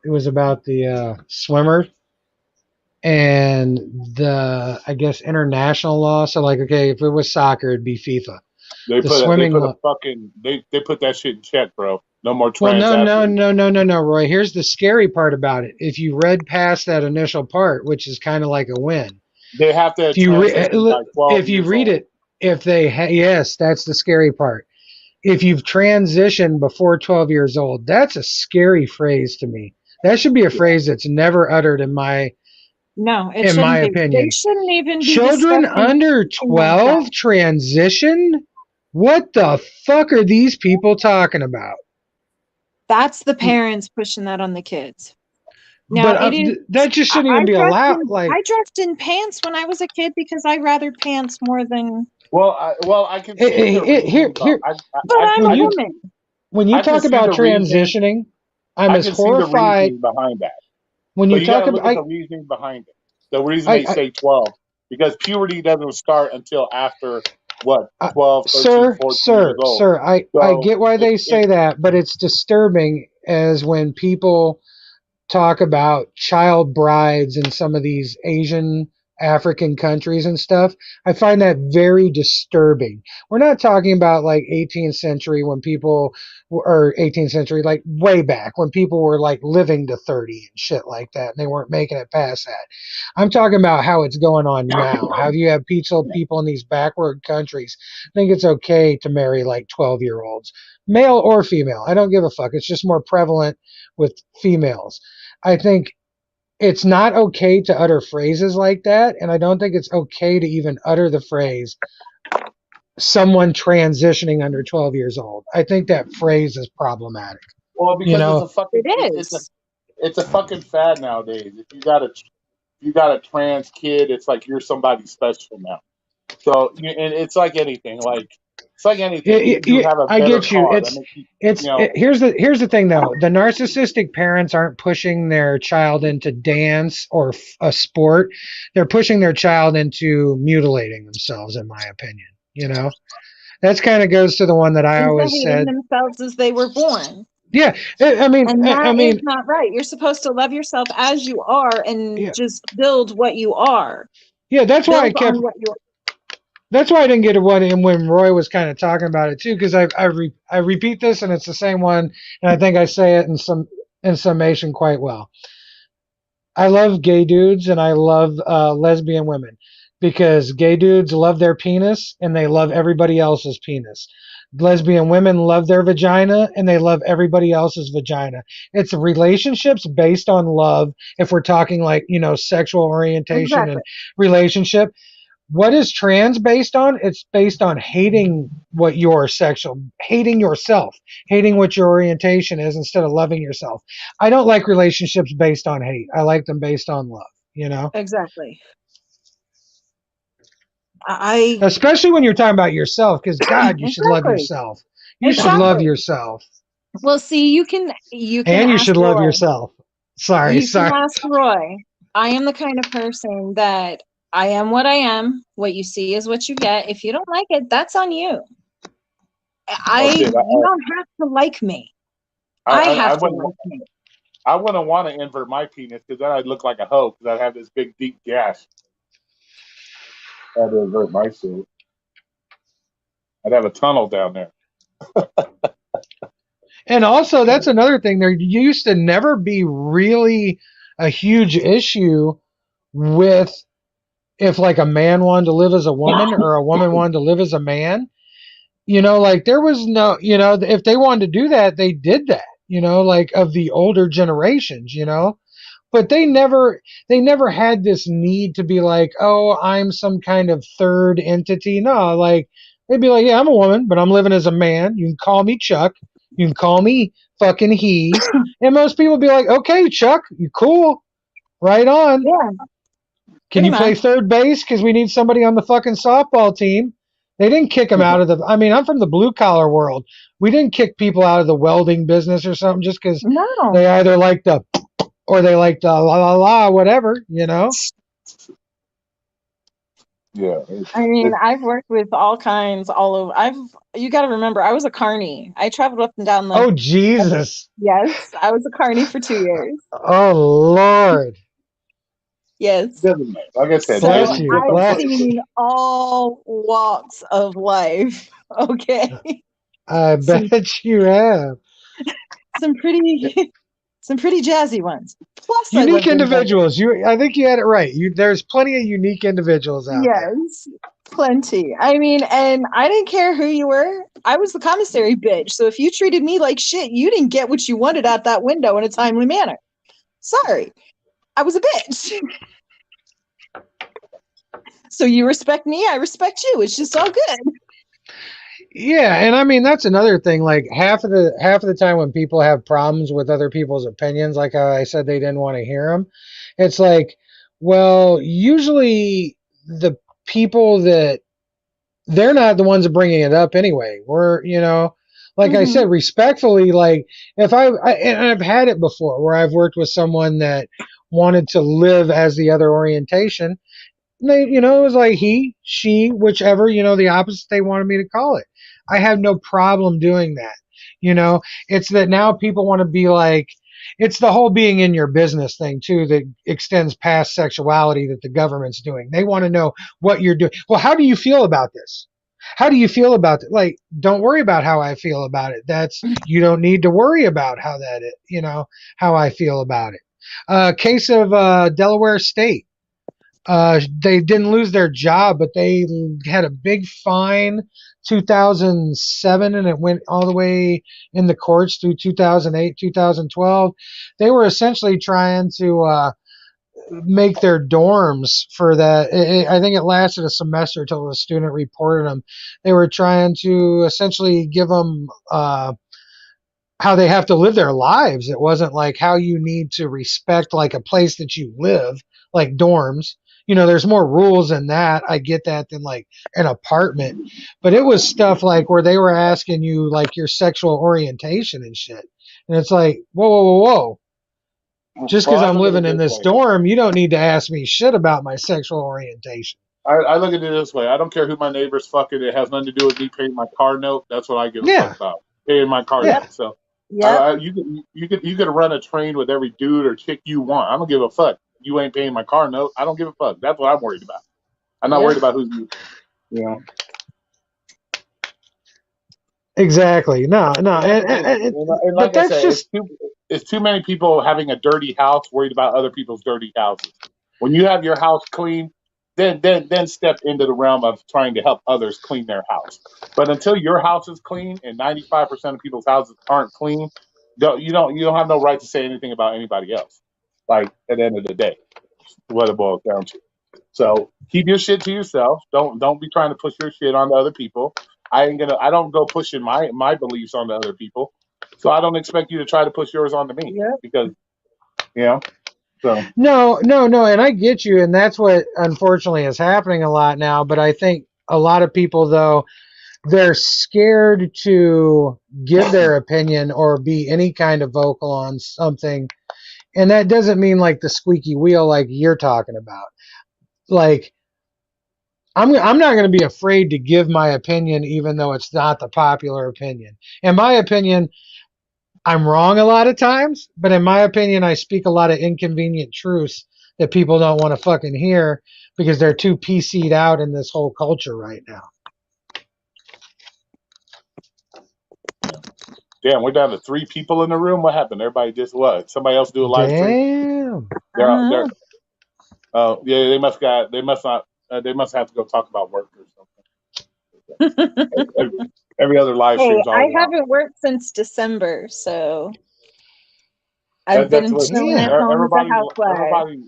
It was about the swimmer and the, I guess, international law. So, like, okay, if it was soccer, it'd be FIFA. They The put swimming a law. fucking they put that shit in check, bro. No more Well, transactions. no, Roy. Here's the scary part about it. If you read past that initial part, which is kind of like a win, They have to if you transition by 12 if you years read old. it, if they yes, that's the scary part. If you've transitioned before 12 years old, that's a scary phrase to me. That should be a phrase that's never uttered in my No, it in shouldn't my be. opinion. They shouldn't even be Children discussing under anything like 12 that. transition? What the fuck are these people talking about? That's the parents pushing that on the kids. Now, But it is. that just shouldn't I even be dressed allowed. in- Like, I dressed in pants when I was a kid because I rathered pants more than. I can see Hey, the here, reasoning. here. But I'm a you- woman. when you I can talk see about the reasoning. transitioning, I'm I as can see the horrified reasoning behind that. when But you you talk got to look about. at the reasoning behind it. The reason they say 12, because puberty doesn't start until after what, 12, 13, 14 years old. Sir, I So get why they it- say that, but it's disturbing as when people talk about child brides in some of these Asian African countries and stuff. I find that very disturbing. We're not talking about like 18th century when people or 18th century, like way back when people were like living to 30 and shit like that, and they weren't making it past that. I'm talking about how it's going on now. How you have people in these backward countries think it's okay to marry like 12-year-olds, male or female. I don't give a fuck. It's just more prevalent with females. I think it's not okay to utter phrases like that, and I don't think it's okay to even utter the phrase someone transitioning under 12 years old. I think that phrase is problematic. Well, You because it's know, a fucking It it's is. it's a fucking fad nowadays. If you got a trans kid, it's like you're somebody special now. So and it's like anything. You have a I better get you. car. That makes you Here's the thing though. The narcissistic parents aren't pushing their child into dance or a sport. They're pushing their child into mutilating themselves, in my opinion. You know, that's kind of goes to the one that I Into always hating said. themselves as they were born. Yeah, I mean, And I that is mean, not right. You're supposed to love yourself as you are and yeah, just build what you are. yeah. Build on what you That's why I didn't get it when Roy was kind of talking about it too, because I repeat this and it's the same one, and I think I say it in summation quite well. I love gay dudes and I love lesbian women because gay dudes love their penis and they love everybody else's penis. Lesbian women love their vagina and they love everybody else's vagina. It's relationships based on love. If we're talking like, sexual orientation and exactly. relationship, what is trans based on? It's based on hating what your sexual, hating yourself, hating what your orientation is instead of loving yourself. I don't like relationships based on hate. I like them based on love. Exactly. I Especially when you're talking about yourself, because God, you should love exactly. yourself. You should love Exactly. yourself. Well, see, you can And you ask should love Roy. yourself. Sorry, You can sorry. ask Roy. I am the kind of person that I am what I am. What you see is what you get. If you don't like it, that's on you. oh shit. You don't have to like me. I I have to wouldn't like me. I wouldn't want to invert my penis because then I'd look like a hoe because I'd have this big deep gash. I'd invert my shit. I'd have a tunnel down there. And also, that's another thing. There used to never be really a huge issue with if like a man wanted to live as a woman or a woman wanted to live as a man. Like there was no, if they wanted to do that, they did that, like of the older generations. But they never had this need to be like, oh, I'm some kind of third entity. No, like they'd be like, yeah, I'm a woman, but I'm living as a man. You can call me Chuck. You can call me fucking he. And most people would be like, okay, Chuck, you cool. Right on. Yeah, Can pretty you play much. third base? Because we need somebody on the fucking softball team. They didn't kick him out of the. I mean, I'm from the blue collar world. We didn't kick people out of the welding business or something just because No. they either liked the or they liked the la la la whatever. Yeah. I mean, I've worked with all kinds all over. You got to remember, I was a carny. I traveled up and down the. Oh Jesus! Yes, I was a carny for 2 years. Oh Lord! Yes. Doesn't matter. Like I said, So Bless baby, you, different I've bless. flavors. seen all walks of life. Okay. I Some bet you have. some pretty some pretty jazzy ones. Plus I Unique lived in Vegas. individuals. I think you had it right. There's plenty of unique individuals out there. Yes. Plenty. I mean, and I didn't care who you were. I was the commissary bitch. So if you treated me like shit, you didn't get what you wanted out that window in a timely manner. Sorry. I was a bitch. So you respect me, I respect you. It's just all good. Yeah, and I mean that's another thing. Like half of the time when people have problems with other people's opinions, like how I said they didn't want to hear them, it's like, well, usually the people that they're not the ones bringing it up anyway. Like I Mm-hmm. said, respectfully, like if and I've had it before where I've worked with someone that wanted to live as the other orientation. It was like he, she, whichever, the opposite they wanted me to call it. I have no problem doing that. It's that now people want to be like, it's the whole being in your business thing too that extends past sexuality that the government's doing. They want to know what you're doing. Well, how do you feel about this? How do you feel about it? Like, don't worry about how I feel about it. You don't need to worry about how I feel about it. Case of Delaware State. They didn't lose their job, but they had a big fine 2007, and it went all the way in the courts through 2008, 2012. They were essentially trying to make their dorms for that. I think it lasted a semester till the student reported them. They were trying to essentially give them how they have to live their lives. It wasn't like how you need to respect like a place that you live, like dorms. You know, there's more rules in that. I get that than like an apartment. But it was stuff like where they were asking you like your sexual orientation and shit. And it's like, whoa, whoa, whoa, whoa. Just Well, because I I'm look at it living in this way. dorm, you don't need to ask me shit about my sexual orientation. I look at it this way. I don't care who my neighbor's fucking. It has nothing to do with me paying my car note. That's what I give a fuck Yeah, about. Paying my car yeah. note. So Yep. you could run a train with every dude or chick you want. I don't give a fuck. You ain't paying my car note. I don't give a fuck. That's what I'm worried about. I'm not Yep. worried about who's you know. Exactly. No, no. And But like I that's said, just it's too many people having a dirty house worried about other people's dirty houses. When you have your house clean, then step into the realm of trying to help others clean their house. But until your house is clean and 95% of people's houses aren't clean, you don't have no right to say anything about anybody else. Like at the end of the day, what it boils down to. So keep your shit to yourself. Don't be trying to push your shit onto other people. I don't go pushing my beliefs onto other people. So I don't expect you to try to push yours onto me Yep. because you know. So no, no, no. And I get you. And that's what unfortunately is happening a lot now. But I think a lot of people, though, they're scared to give their opinion or be any kind of vocal on something. And that doesn't mean like the squeaky wheel like you're talking about. Like, I'm not going to be afraid to give my opinion, even though it's not the popular opinion. In my opinion, I'm wrong a lot of times, but in my opinion, I speak a lot of inconvenient truths that people don't want to fucking hear because they're too PC'd out in this whole culture right now. damn, we're down to 3 people in the room. What happened? Everybody just what? Somebody else do a live stream? Damn. They're yeah, they must not they must have to go talk about work or something. Every other live Hey, stream's I all about. haven't worked since December, so I've That's been what chilling at home as a housewife.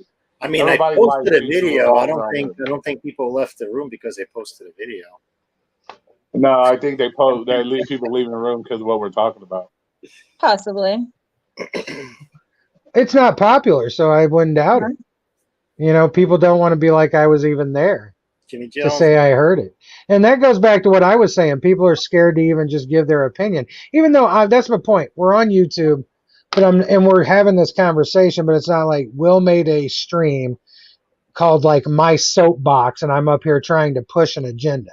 I mean, I everybody live posted a streams are video. all I don't around. think people left the room because they posted a video. No, I think they leave people leaving the room because of what we're talking about. Possibly. It's not popular, so I wouldn't doubt it. You know, people don't want to be like I was even there Jimmy to Jones. say I heard it. And that goes back to what I was saying. People are scared to even just give their opinion. Even though that's my point. We're on YouTube, and we're having this conversation, but it's not like Will made a stream called like My Soapbox and I'm up here trying to push an agenda.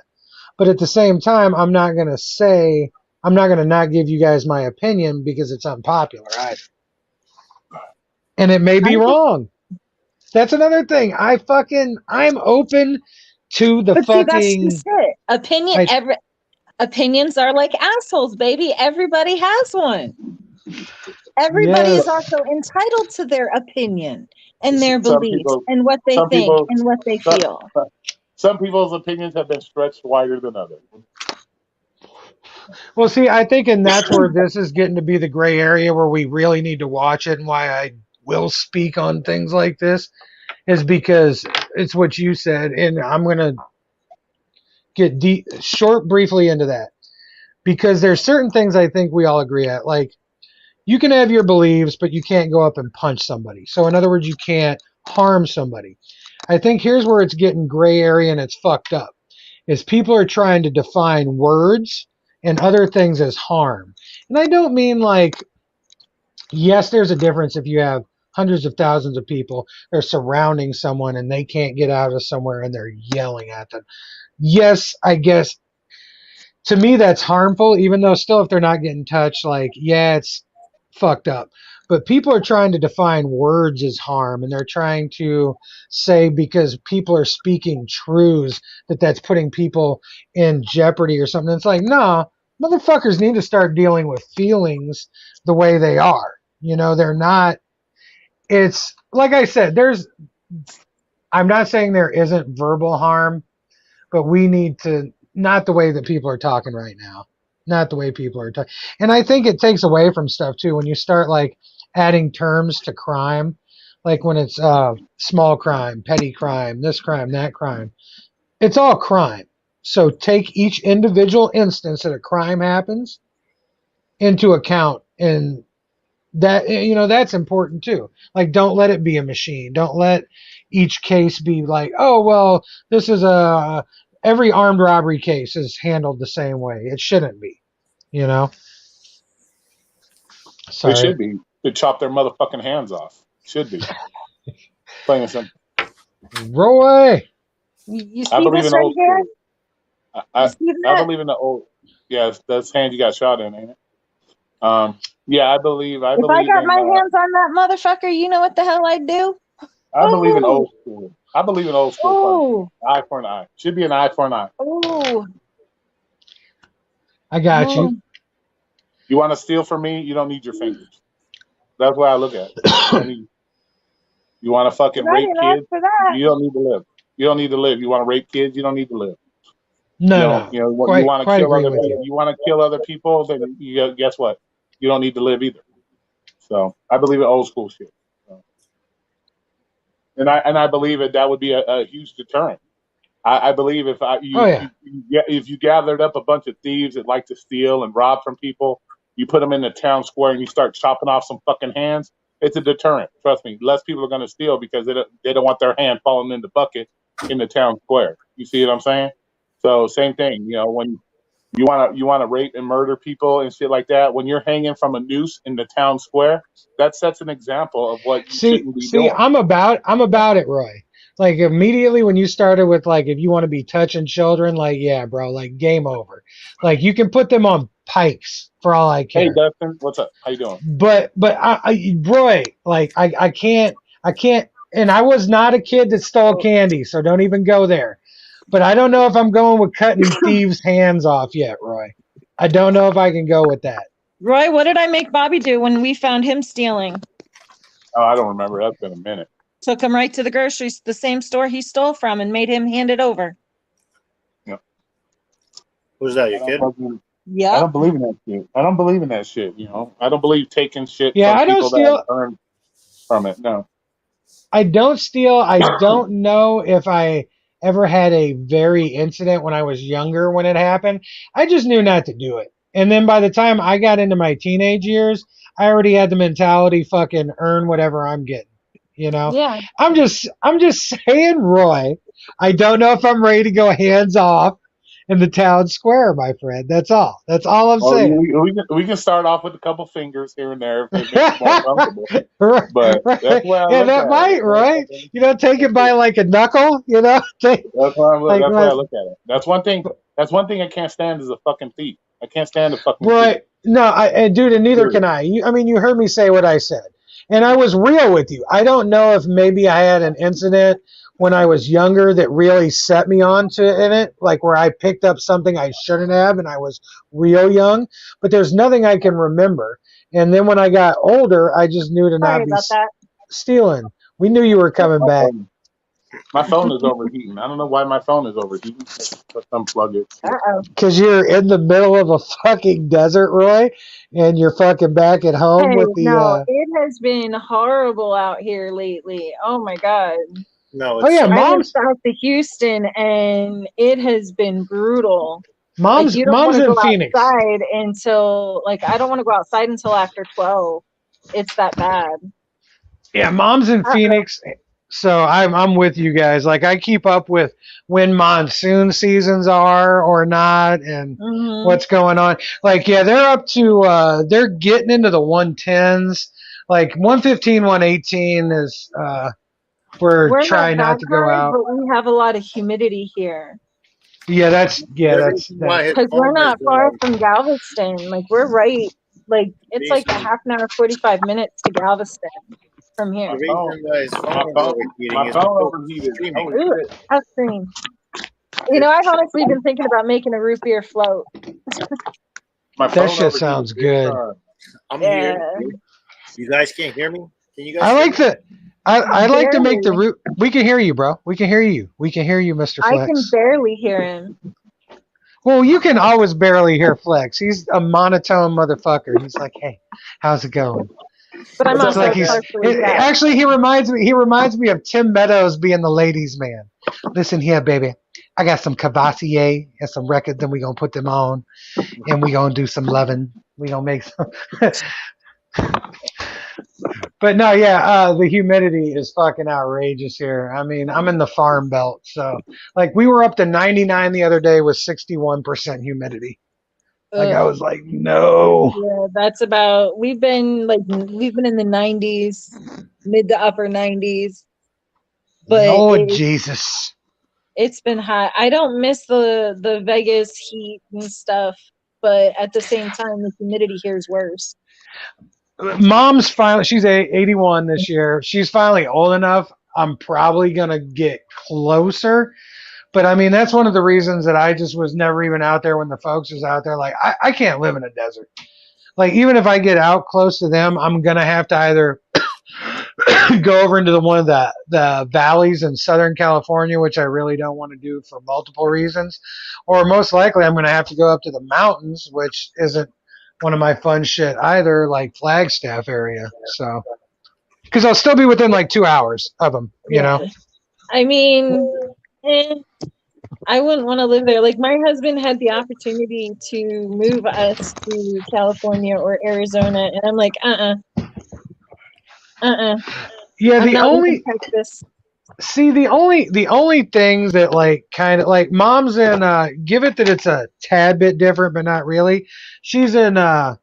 But at the same time, I'm not going to not give you guys my opinion because it's unpopular either. And it may be wrong. That's another thing. I'm open to the But see, that's just fucking it. Opinions are like assholes, baby. Everybody has one. Everybody is also entitled to their opinion and their beliefs and what they think and what they feel. Some people's opinions have been stretched wider than others. Well, see, I think, and that's where this is getting to be the gray area where we really need to watch it, and why I will speak on things like this is because it's what you said, and I'm going to get briefly into that because there's certain things I think we all agree at. Like, you can have your beliefs, but you can't go up and punch somebody. So, in other words, you can't harm somebody. I think here's where it's getting gray area and it's fucked up. Is people are trying to define words and other things as harm. And I don't mean like, yes, there's a difference if you have hundreds of thousands of people that are surrounding someone and they can't get out of somewhere and they're yelling at them. Yes, I guess to me that's harmful, even though still if they're not getting touched, like, yeah, it's fucked up. But people are trying to define words as harm, and they're trying to say because people are speaking truths that's putting people in jeopardy or something. It's like, no, motherfuckers need to start dealing with feelings the way they are. You know, they're not. It's like I said, I'm not saying there isn't verbal harm, but we need to, not the way that people are talking right now. Not the way people are talking. And I think it takes away from stuff too when you start like adding terms to crime. like when it's small crime, petty crime, this crime, that crime. It's all crime. So take each individual instance that a crime happens into account, and that that's important too. Like, don't let it be a machine. Don't let each case be like, oh well, this is a every armed robbery case is handled the same way. It shouldn't be. You know. It Sorry. should be. To chop their motherfucking hands off. Should be. Plain and simple. Roy. You I see believe this in right old here? school. You see I that? believe in the old. Yes, that's hand you got shot in, ain't it? Yeah, I believe If I in. got my hands on that motherfucker, you know what the hell I'd do? I believe in Oh, old school. I believe in old school punishment. oh, Eye for an eye. Should be an eye for an eye. oh, I got oh. you. You want to steal from me? You don't need your fingers. That's why I look at it. You don't need. You want to fucking I rape didn't ask kids? for that. You don't need to live. You don't need to live. You want to rape kids? You don't need to live. No. You Quite want to quite kill agree other with people. you. You want to kill other people? Then guess what? You don't need to live either. So I believe in old school shit. So, and I believe that would be a huge deterrent. I believe if Oh yeah. if you gathered up a bunch of thieves that like to steal and rob from people, you put them in the town square and you start chopping off some fucking hands. It's a deterrent. Trust me. Less people are going to steal because they don't want their hand falling in the bucket in the town square. You see what I'm saying? So same thing. When you want to rape and murder people and shit like that, when you're hanging from a noose in the town square, that sets an example of what you shouldn't be See, doing. I'm about it, Roy. Like immediately when you started with like if you want to be touching children, like yeah, bro, like game over. Like you can put them on pikes for all I Hey care. Dustin, what's up? How you doing? But Roy, like I can't, and I was not a kid that stole candy, so don't even go there. But I don't know if I'm going with cutting thieves' hands off yet, Roy. I don't know if I can go with that. Roy, what did I make Bobby do when we found him stealing? Oh, I don't remember. That's been a minute. Took him right to the groceries, the same store he stole from, and made him hand it over. Who's that? Your I kid? don't Yep. believe in that shit. I don't believe in that shit. I don't believe taking shit Yeah, from I don't people that steal. have earned from it. No. I don't steal. I don't know if I ever had a very incident when I was younger when it happened. I just knew not to do it. And then by the time I got into my teenage years, I already had the mentality fucking earn whatever I'm getting. You know? Yeah. I'm just saying, Roy, I don't know if I'm ready to go hands off in the town square, my friend. That's all. That's all I'm Well, saying. we can start off with a couple fingers here and there if it makes you more comfortable. Right, But that's right. where I Yeah, look that at might, it. right? Take it by like a knuckle, Take, That's where like, I look at it. That's one thing. That's one thing I can't stand is a fucking thief. I can't stand a fucking thief. right. No, dude, and neither Period. can I. You heard me say what I said. And I was real with you. I don't know if maybe I had an incident when I was younger that really set me onto it, like where I picked up something I shouldn't have and I was real young, but there's nothing I can remember. And then when I got older, I just knew to Sorry not be about that. stealing. We knew you were coming back. My phone is overheating. I don't know why my phone is overheating. Let's unplug it. Uh-oh. Because you're in the middle of a fucking desert, Roy, and you're fucking back at home Hey, with the. no, it has been horrible out here lately. Oh my God. No, Oh it's yeah, I went mom's south to Houston and it has been brutal. Like you don't want mom's to in go Phoenix. outside until I don't want to go outside until after 12. It's that bad. Yeah, mom's in Phoenix. So I'm with you guys. Like I keep up with when monsoon seasons are or not and Mhm. what's going on. Like yeah, they're up to they're getting into the 110s. Like 115, 118 is we're We're trying not not to go high, out. but we have a lot of humidity here Yeah, that's the reason why his because we're phone is not far from Galveston. Like we're right, it's like a half an hour, 45 minutes to Galveston from the here. reason why his phone is overheating My is phone because overheated. streaming. Holy Ooh, shit. ice cream. I've honestly been thinking about making a root beer float. My That phone shit overheated sounds big good. time. I'm Yeah. here. You guys can't hear me? Can you guys I hear like me? that. I like to make the Barely. root. We can hear you, bro. We can hear you. We can hear you, Mr. I can Flex. barely hear him. Well, you can always barely hear Flex. He's a monotone motherfucker. He's like, hey, how's it going? But I'm What's up, It's also like Mad Dad? partially deaf. actually he reminds me of Tim Meadows being the ladies' man. Listen here, baby. I got some Cavassier and some records, then we gonna put them on and we gonna do some loving. We gonna make some But no, yeah, the humidity is fucking outrageous here. I mean, I'm in the farm belt, so like we were up to 99 the other day with 61% humidity. Like I Ugh. was like, no. Yeah, that's about. We've been in the 90s, mid to upper 90s, but Lord Jesus. it's been hot. I don't miss the Vegas heat and stuff, but at the same time, the humidity here is worse. Mom's finally, she's 81 this year. She's finally old enough. I'm probably going to get closer. But I mean, that's one of the reasons that I just was never even out there when the folks was out there. Like, I can't live in a desert. Like, even if I get out close to them, I'm going to have to either go over into one of the valleys in Southern California, which I really don't want to do for multiple reasons. Or most likely, I'm going to have to go up to the mountains, which isn't one of my fun shit either, like Flagstaff area. So, because I'll still be within like 2 hours of them, you know? I mean, I wouldn't want to live there. Like my husband had the opportunity to move us to California or Arizona, and I'm like, Yeah, I'm the not only leaving Texas. see the only things that like kind of like mom's in give it that it's a tad bit different, but not really. She's in Aparo's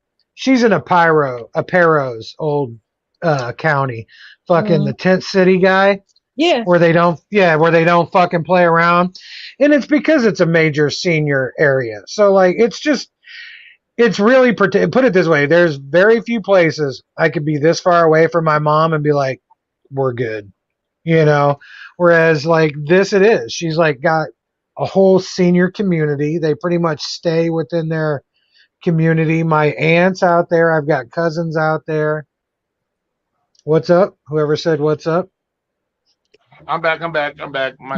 old county, fucking the tent city guy. Yeah, Where they don't fucking play around, and it's because it's a major senior area. So like it's really put it this way, there's very few places I could be this far away from my mom and be like, we're good, you know. Whereas like this, it is. She's like got a whole senior community. They pretty much stay within their community. My aunt's out there. I've got cousins out there. What's up? Whoever said what's up? I'm back. My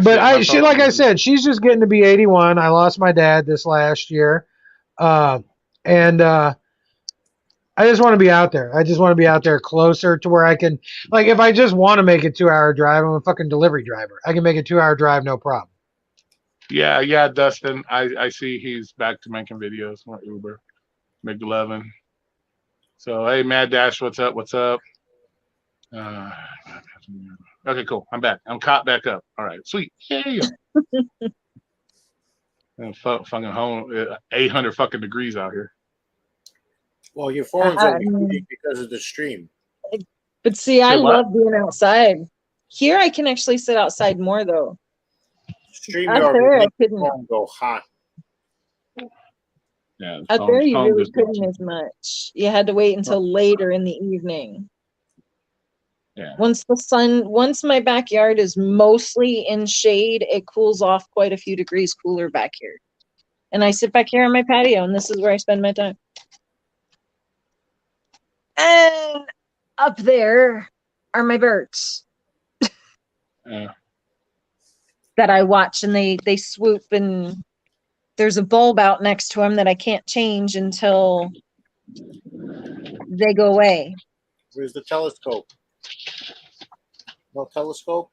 But shit, my she, phone. like I said, she's just getting to be 81. I lost my dad this last year, and I just want to be out there. I just want to be out there closer to where I can, like, if I just want to make a 2 hour drive, I'm a fucking delivery driver. I can make a 2 hour drive, no problem. Yeah, Dustin. I see he's back to making videos on Uber, McLovin. So hey, Mad Dash, what's up? Okay, cool. I'm back. I'm caught back up. All right, sweet. Yeah. Fucking home, 800 fucking degrees out here. Well, your phone's overheating because of the stream. but see, I Say what? love being outside. Here, I can actually sit outside more though. Stream Out there, I couldn't. phone go hot. Yeah, Out there, you really couldn't as much. You had to wait until later in the evening. Yeah. Once my backyard is mostly in shade, it cools off quite a few degrees cooler back here. And I sit back here on my patio, and this is where I spend my time. And up there are my birds that I watch, and they swoop, and there's a bulb out next to them that I can't change until they go away. Where's the telescope? No telescope?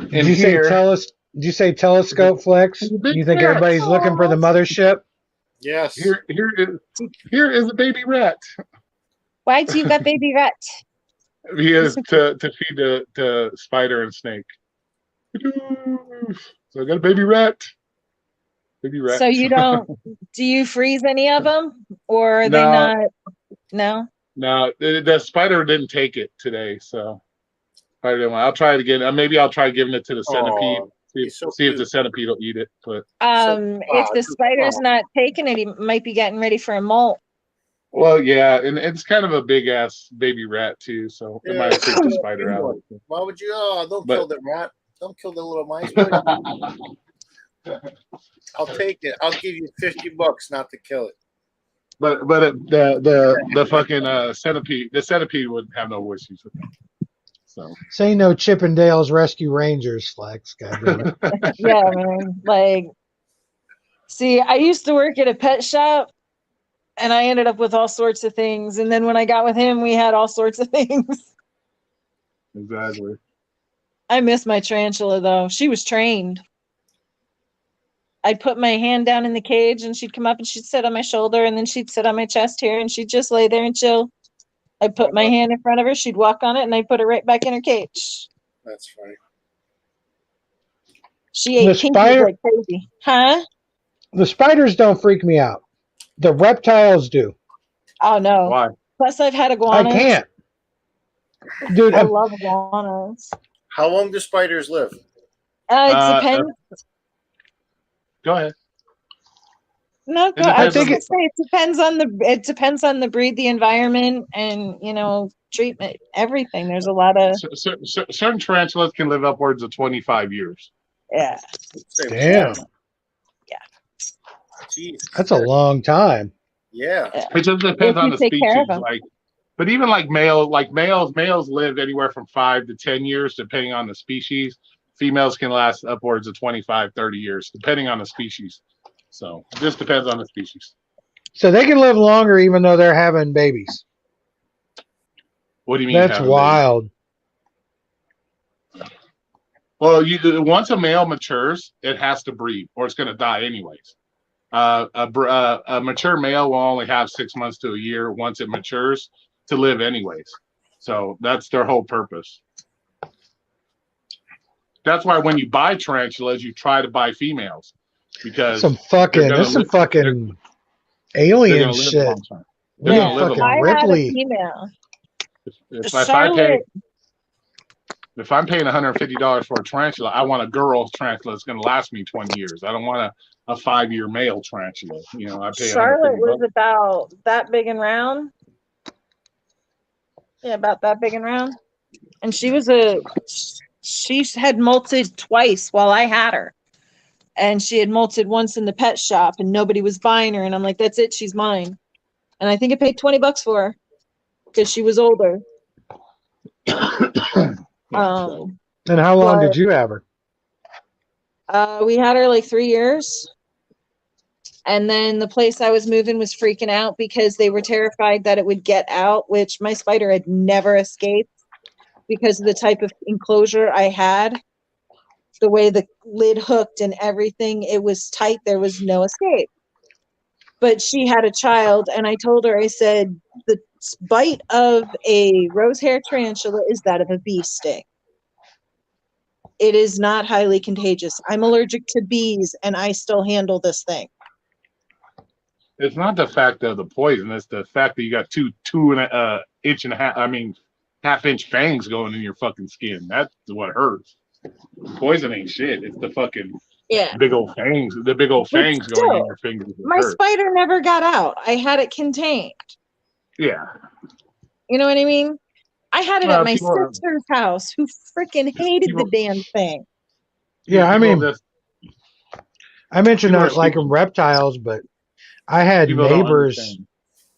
Did you say telescope, Flex? You think everybody's looking for the mothership? Yes. Here is a baby rat. Why do you got baby rat? He is to feed the spider and snake. So I got a baby rat. Baby rat. So you don't? Do you freeze any of them, or are they No. not? No. No, the spider didn't take it today, so spider didn't want. I'll try it again. Maybe I'll try giving it to the centipede. See if the centipede will eat it. But if the spider's not taking it, he might be getting ready for a molt. well, yeah, and it's kind of a big ass baby rat too, so it might freak the spider out. Why would you? Don't kill the rat. Don't kill the little mice. I'll take it. I'll give you $50 not to kill it. But the fucking centipede, the centipede wouldn't have no issues with it. So Say no Chippendales Rescue Rangers, Flex. Goddamn it. Yeah, man. Like See, I used to work at a pet shop and I ended up with all sorts of things. And then when I got with him, we had all sorts of things. Exactly. I miss my tarantula though. She was trained. I'd put my hand down in the cage and she'd come up and she'd sit on my shoulder and then she'd sit on my chest here and she'd just lay there and chill. I'd put my hand in front of her, she'd walk on it, and I'd put her right back in her cage. That's funny. She ate pinkies like crazy. Huh? The spiders don't freak me out. The reptiles do. Oh no. Why? Plus I've had iguanas. I can't. Dude, I love iguanas. How long do spiders live? It depends. Go ahead. No, It I depends think on- it depends on the breed, the environment, and treatment. Everything. There's a lot of Certain tarantulas can live upwards of 25 years. yeah. damn. Jeez. That's a long time. Yeah. It just depends If on you the take care of species. 'em. But even males live anywhere from 5 to 10 years, depending on the species. Females can last upwards of 25, 30 years, depending on the species. So it just depends on the species. So they can live longer even though they're having babies. What do you mean? That's having wild. babies? Well, once a male matures, it has to breed, or it's going to die anyways. A mature male will only have 6 months to a year once it matures to live anyways. So that's their whole purpose. That's why when you buy tarantulas, you try to buy females because Some fucking alien shit. They're Yeah, gonna live a fucking long I time. had a Ripley. female. If I'm paying $150 for a tarantula, I want a girl tarantula that's going to last me 20 years. I don't want a 5-year male tarantula. I pay Charlotte was $150. about that big and round. Yeah, about that big and round. And she had molted twice while I had her. And she had molted once in the pet shop and nobody was buying her. And I'm like, that's it, she's mine. And I think I paid $20 for her because she was older. And how long did you have her? We had her like 3 years. And then the place I was moving was freaking out because they were terrified that it would get out, which my spider had never escaped because of the type of enclosure I had. The way the lid hooked and everything, it was tight. There was no escape. But she had a child, and I told her, I said, the bite of a rose hair tarantula is that of a bee sting. It is not highly contagious. I'm allergic to bees, and I still handle this thing. It's not the fact of the poison; it's the fact that you got two and a inch and a half. I mean, half-inch fangs going in your fucking skin. That's what hurts. Poison ain't shit. It's the fucking big old fangs. The big old fangs going in your fingers. My spider never got out. I had it contained. Yeah. You know what I mean? I had it at my sister's house, who freaking hated the damn thing. Yeah, I mean, I mentioned not liking reptiles, but I had neighbors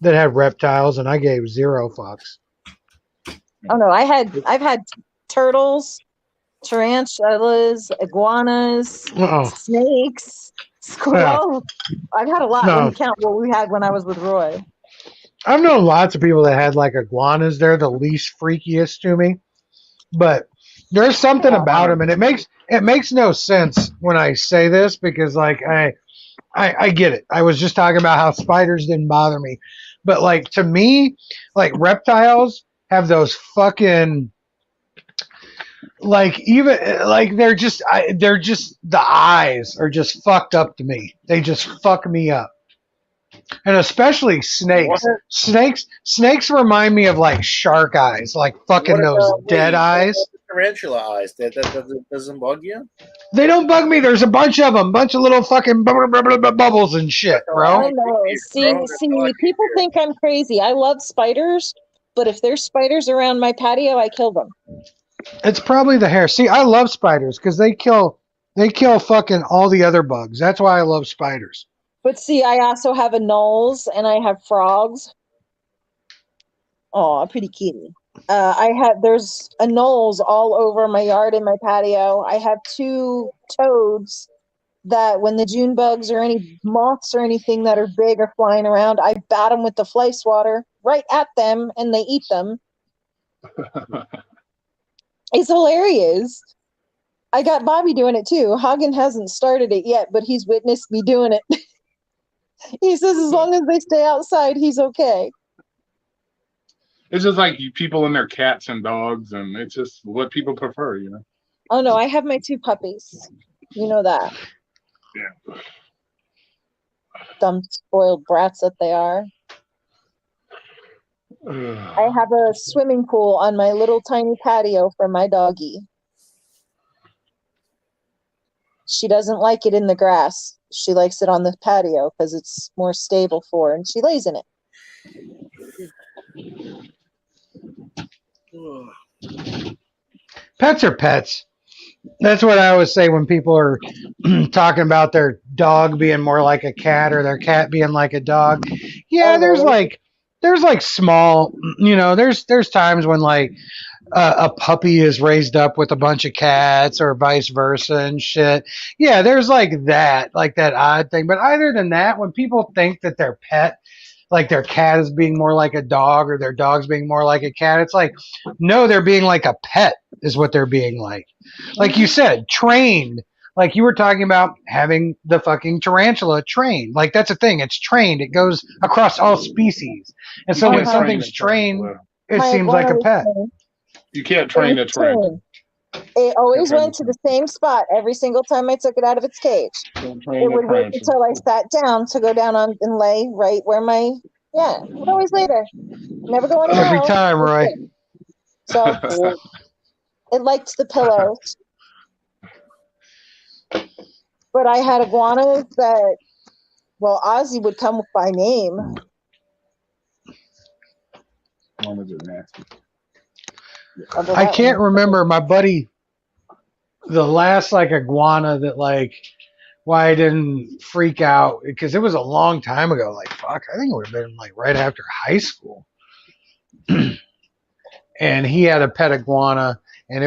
that had reptiles, and I gave 0 fucks. Oh no, I've had turtles, tarantulas, iguanas, snakes, squirrels. I've had a lot. No. When you count what we had when I was with Roy. I've known lots of people that had like iguanas. They're the least freakiest to me, but there's something about them, and it makes no sense when I say this because like I get it. I was just talking about how spiders didn't bother me, but like to me, like reptiles have those fucking like even like they're just the eyes are just fucked up to me. They just fuck me up. And especially snakes. Snakes remind me of like shark eyes, like fucking those dead eyes. Tarantula eyes. That doesn't bug you? They don't bug me. There's a bunch of them, bunch of little fucking bubbles and shit, bro. Oh no! See, people think I'm crazy. I love spiders, but if there's spiders around my patio, I kill them. It's probably the hair. See, I love spiders because they kill fucking all the other bugs. That's why I love spiders. But see, I also have anoles and I have frogs. Oh, pretty kitty. There's anoles all over my yard and my patio. I have 2 toads that when the June bugs or any moths or anything that are big are flying around, I bat them with the fly swatter right at them and they eat them. It's hilarious. I got Bobby doing it too. Hagen hasn't started it yet, but he's witnessed me doing it. He says as long as they stay outside, he's okay. It's just like people and their cats and dogs, and it's just what people prefer, you know. Oh no, I have my 2 puppies. You know that. Yeah. Dumb spoiled brats that they are. I have a swimming pool on my little tiny patio for my doggie. She doesn't like it in the grass. She likes it on the patio because it's more stable for her, and she lays in it. Pets are pets. That's what I always say when people are talking about their dog being more like a cat or their cat being like a dog. Yeah, Oh, there's really? like small, there's times when like a puppy is raised up with a bunch of cats or vice versa and shit. Yeah, there's like that odd thing. But other than that, when people think that their pet, like their cat is being more like a dog or their dog's being more like a cat, it's like, no, they're being like a pet is what they're being like. Like you said, trained. Like you were talking about having the fucking tarantula trained. Like that's a thing. It's trained. It goes across all species. And so when Uh-huh. something's trained, it My seems like a iguana was pet. trained. You can't train a It was tarantula. trained. It always train went to the same spot every single time I took it out of its cage. Can't It train a would wait tarantula. until I sat down to go down on and lay right where my it would always lay there. Never go anywhere Every else. time, Roy. So it liked the pillows. But I had iguanas that, well, Ozzy would come by name. Iguanas are nasty. Although I that can't one- remember my buddy, the last like iguana that like why I didn't freak out because it was a long time ago. Like fuck, I think it would have been like right after high school. And he had a pet iguana, and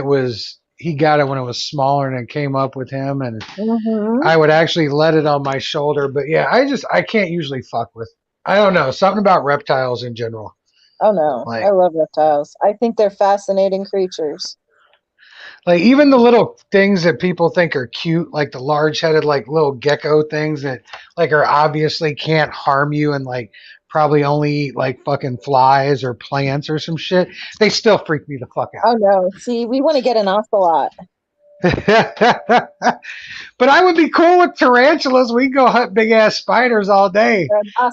he got it when it was smaller, and it came up with him, and Mhm. I would actually let it on my shoulder. But yeah, I can't usually fuck with. I don't know, something about reptiles in general. Oh no, Like I love reptiles. I think they're fascinating creatures. Like even the little things that people think are cute, like the large-headed, like little gecko things that like are obviously can't harm you and like probably only eat like fucking flies or plants or some shit. They still freak me the fuck Oh no, see, we want to get an ocelot. out. But I would be cool with tarantulas. We go hunt big ass spiders all day. An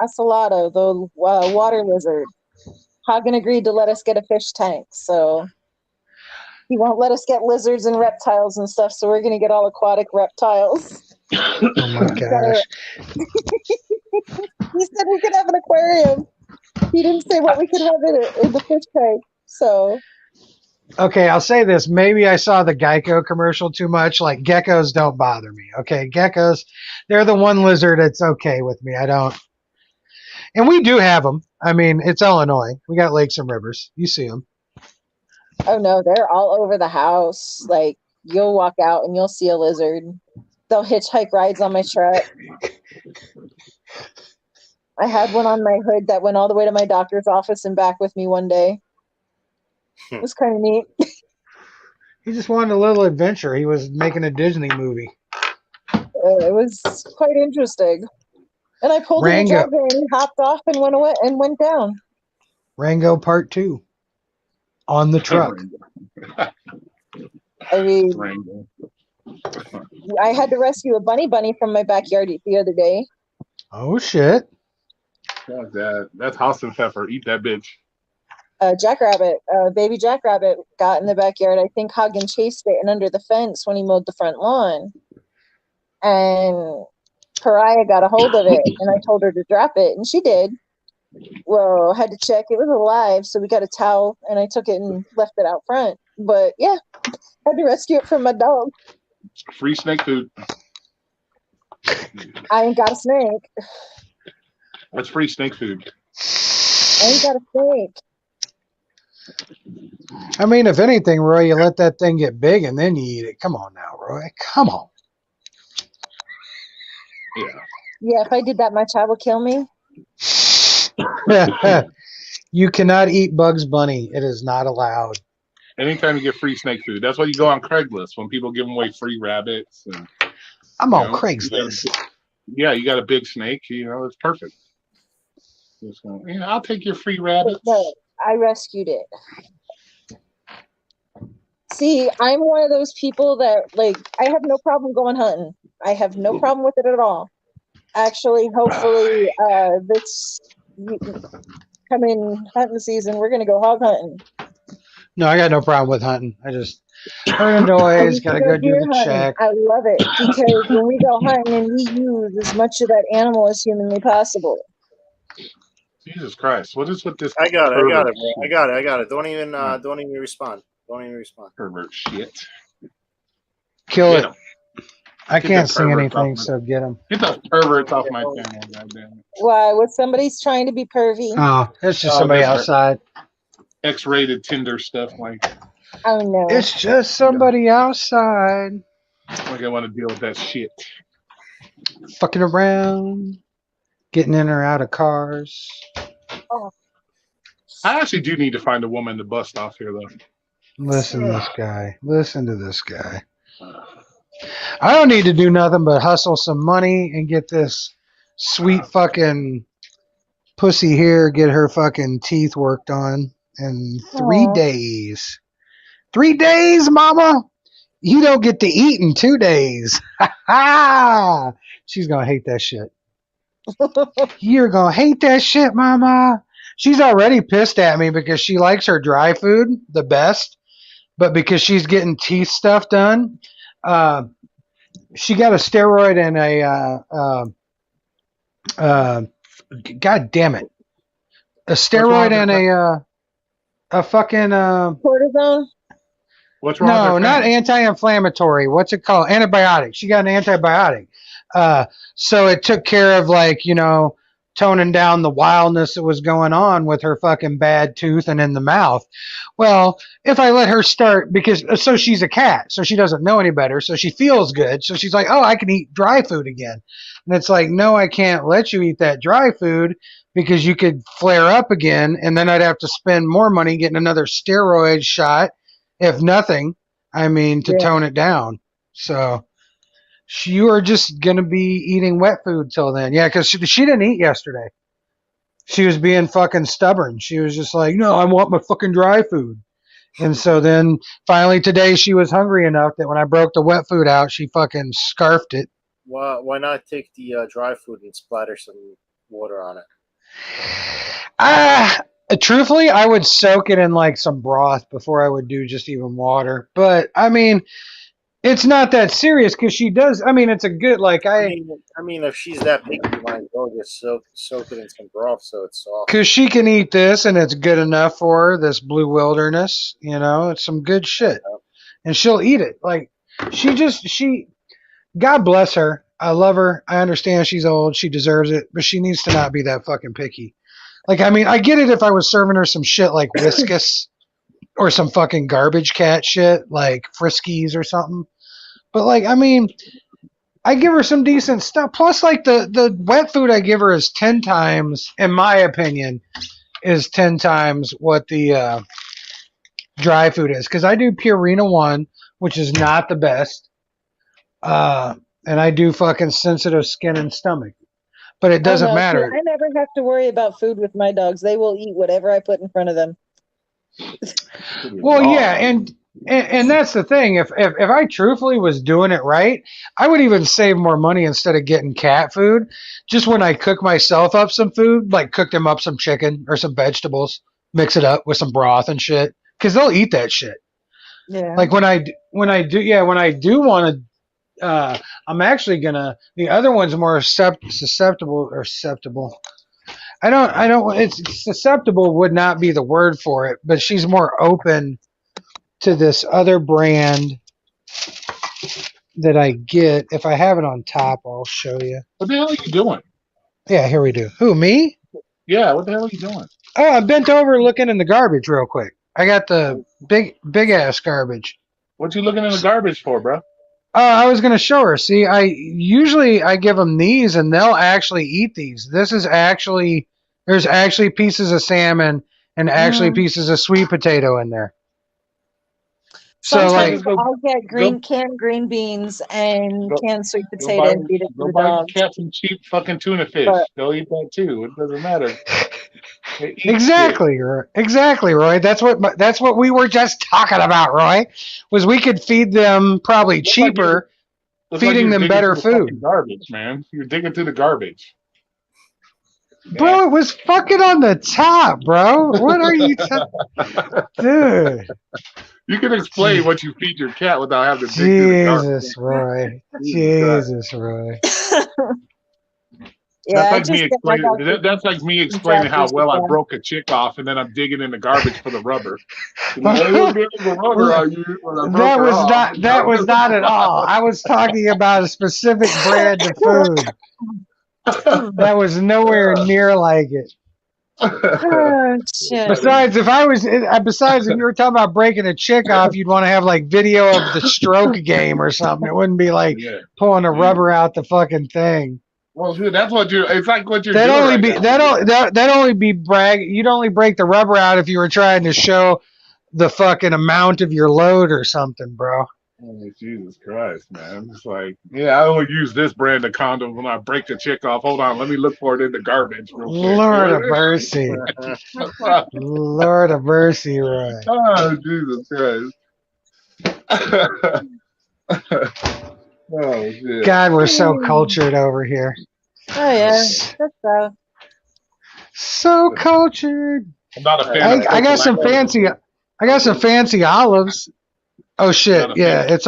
ocelotto, the water lizard. Hagen agreed to let us get a fish tank, so he won't let us get lizards and reptiles and stuff. So we're gonna get all aquatic reptiles. Oh my gosh. He said we could have an aquarium. He didn't say what we could have in the fish tank. So Okay, I'll say this. Maybe I saw the Geico commercial too much. Like geckos don't bother me. Okay, geckos, they're the one lizard that's okay with me. I don't. And we do have them. I mean, it's Illinois. We got lakes and rivers. You see them. oh no, they're all over the house. Like you'll walk out and you'll see a lizard. They'll hitchhike rides on my truck. I had one on my hood that went all the way to my doctor's office and back with me one day. It was kind of neat. He just wanted a little adventure. He was making a Disney movie. It was quite interesting. And I pulled in the Rango. driveway and he hopped off and went away and went down. Rango Part 2 on the truck. I mean, Rango. I had to rescue a bunny from my backyard the other day. Oh shit. God, that's house and pepper. Eat that bitch. Baby jackrabbit got in the backyard. I think Hagen chased it and under the fence when he mowed the front lawn. And Pariah got a hold of it and I told her to drop it and she did. Well, had to check. It was alive, so we got a towel and I took it and left it out front. But yeah, had to rescue it from my dog. Free snake food. I ain't got a snake. That's free snake food. I ain't got a snake. I mean, if anything, Roy, you let that thing get big and then you eat it. Come on now, Roy. Come on. Yeah. Yeah, if I did that, my child would kill me. You cannot eat Bugs Bunny. It is not allowed. Anytime you get free snake food, that's why you go on Craigslist when people give away free rabbits and I'm you on know, Craigslist. you got a big snake. It's perfect. Just go, I'll take your free rabbits. No, I rescued it. See, I'm one of those people that, like, I have no problem going hunting. I have no problem with it at all. Actually, hopefully, this coming hunting season, we're going to go hog hunting. No, I got no problem with hunting. I just heard a noise. Gotta go do deer the hunting. check. I love it because when we go hunting and we use as much of that animal as humanly possible. Jesus Christ! What is with this? I got it, pervert bro. shit? I got it. Don't even respond. Don't even respond. Pervert shit. Kill Get it. 'em. I Get can't that sing pervert anything, off so get them. Get those perverts off my channel, goddamn it. Why? What? Somebody's trying to be pervy? Oh, it's just somebody that's outside. X-rated Tinder stuff. Like Oh no! It's just somebody outside. I want to deal with that shit. Fucking around. Getting in or out of cars. I actually do need to find a woman to bust off here, though. Listen to this guy. Listen to this guy. I don't need to do nothing but hustle some money and get this sweet fucking pussy here, get her fucking teeth worked on in 3 Aw. days. 3 days, mama? You don't get to eat in 2 days. Ha ha! She's gonna hate that shit. You're gonna hate that shit, mama. She's already pissed at me because she likes her dry food the best, but because she's getting teeth stuff done, she got a steroid and god damn it, a steroid and a fucking Cortisone? What's wrong with no, her not family? anti-inflammatory. What's it called? Antibiotic. She got an antibiotic. So it took care of toning down the wildness that was going on with her fucking bad tooth and in the mouth. Well, if I let her start, so she's a cat, so she doesn't know any better, so she feels good, so she's like, oh, I can eat dry food again. And it's like, no, I can't let you eat that dry food because you could flare up again, and then I'd have to spend more money getting another steroid shot, if nothing, to tone it down. So you are just going to be eating wet food till then. Yeah, because she didn't eat yesterday. She was being fucking stubborn. She was just like, no, I want my fucking dry food. And so then finally today she was hungry enough that when I broke the wet food out, she fucking scarfed it. Why not take the dry food and splatter some water on it? Truthfully, I would soak it in like some broth before I would do just even water. But it's not that serious because she does. It's a good if she's that big, you might as well just soak it in some broth so it's soft. Because she can eat this and it's good enough for her. This blue wilderness, it's some good shit, and she'll eat it. Like she, God bless her. I love her. I understand she's old. She deserves it, but she needs to not be that fucking picky. I get it if I was serving her some shit like Whiskas or some fucking garbage cat shit like Friskies or something. But I give her some decent stuff. Plus, the wet food I give her is 10 times, in my opinion, is 10 times what the dry food is. Because I do Purina 1, which is not the best. And I do fucking sensitive skin and stomach. But it doesn't matter. I never have to worry about food with my dogs. They will eat whatever I put in front of them. Well, yeah, and that's the thing. If I truthfully was doing it right, I would even save more money instead of getting cat food. Just when I cook myself up some food, like cook them up some chicken or some vegetables, mix it up with some broth and shit, because they'll eat that shit. Yeah. Like when I do want to. I'm actually gonna. The other one's more susceptible. It's susceptible would not be the word for it, but she's more open to this other brand that I get. If I have it on top, I'll show you. What the hell are you doing? Yeah, here we do. Who, me? Yeah, what the hell are you doing? Oh, I bent over looking in the garbage real quick. I got the big ass garbage. What you looking in the garbage for, bro? I was gonna show her. See, I usually I give them these, and they'll actually eat these. This is actually there's actually pieces of salmon and actually Mhm. pieces of sweet potato in there. So Sometimes like, I'll get go, canned green beans and go, canned sweet go potato buy, and feed it to go the buy your dogs. cat some cheap fucking tuna But fish. They'll eat that too. It doesn't matter. They eat shit. exactly, Roy. That's what we were just talking about, Roy. Was we could feed them probably Looks like you, cheaper, looks like feeding you're them digging better through the fucking food. garbage, man. You're digging through the garbage. Bro, it was fucking on the top, bro. What are you dude? You can explain what you feed your cat without having to dig through the garbage. Jesus, Roy. Jesus Christ. Jesus, Roy. yeah, That's I like me just get my explaining. dog That's like me some explaining how Japanese well I food. broke a chick off, and then I'm digging in the garbage for the rubber. You know, I was getting the rubber I used when I broke That her was off. that was not at all. I was talking about a specific brand of food. That was nowhere near like it. Oh shit! Besides, if you were talking about breaking a chick off, you'd want to have like video of the stroke game or something. It wouldn't be like Yeah. pulling a rubber out the fucking thing. Well, dude, that's what you're. It's like what you're That'd doing only right be now. that only be brag. You'd only break the rubber out if you were trying to show the fucking amount of your load or something, bro. Oh, Jesus Christ, man! It's like, yeah, I only use this brand of condom when I break the chick off. Hold on, let me look for it in the garbage real quick. Lord of mercy. Lord of mercy, Roy. Oh, Jesus Christ! Oh shit! God, we're so cultured over here. Oh yeah, that's so. So cultured. I'm not a fan of. I got some fancy olives. Oh shit! Yeah, it's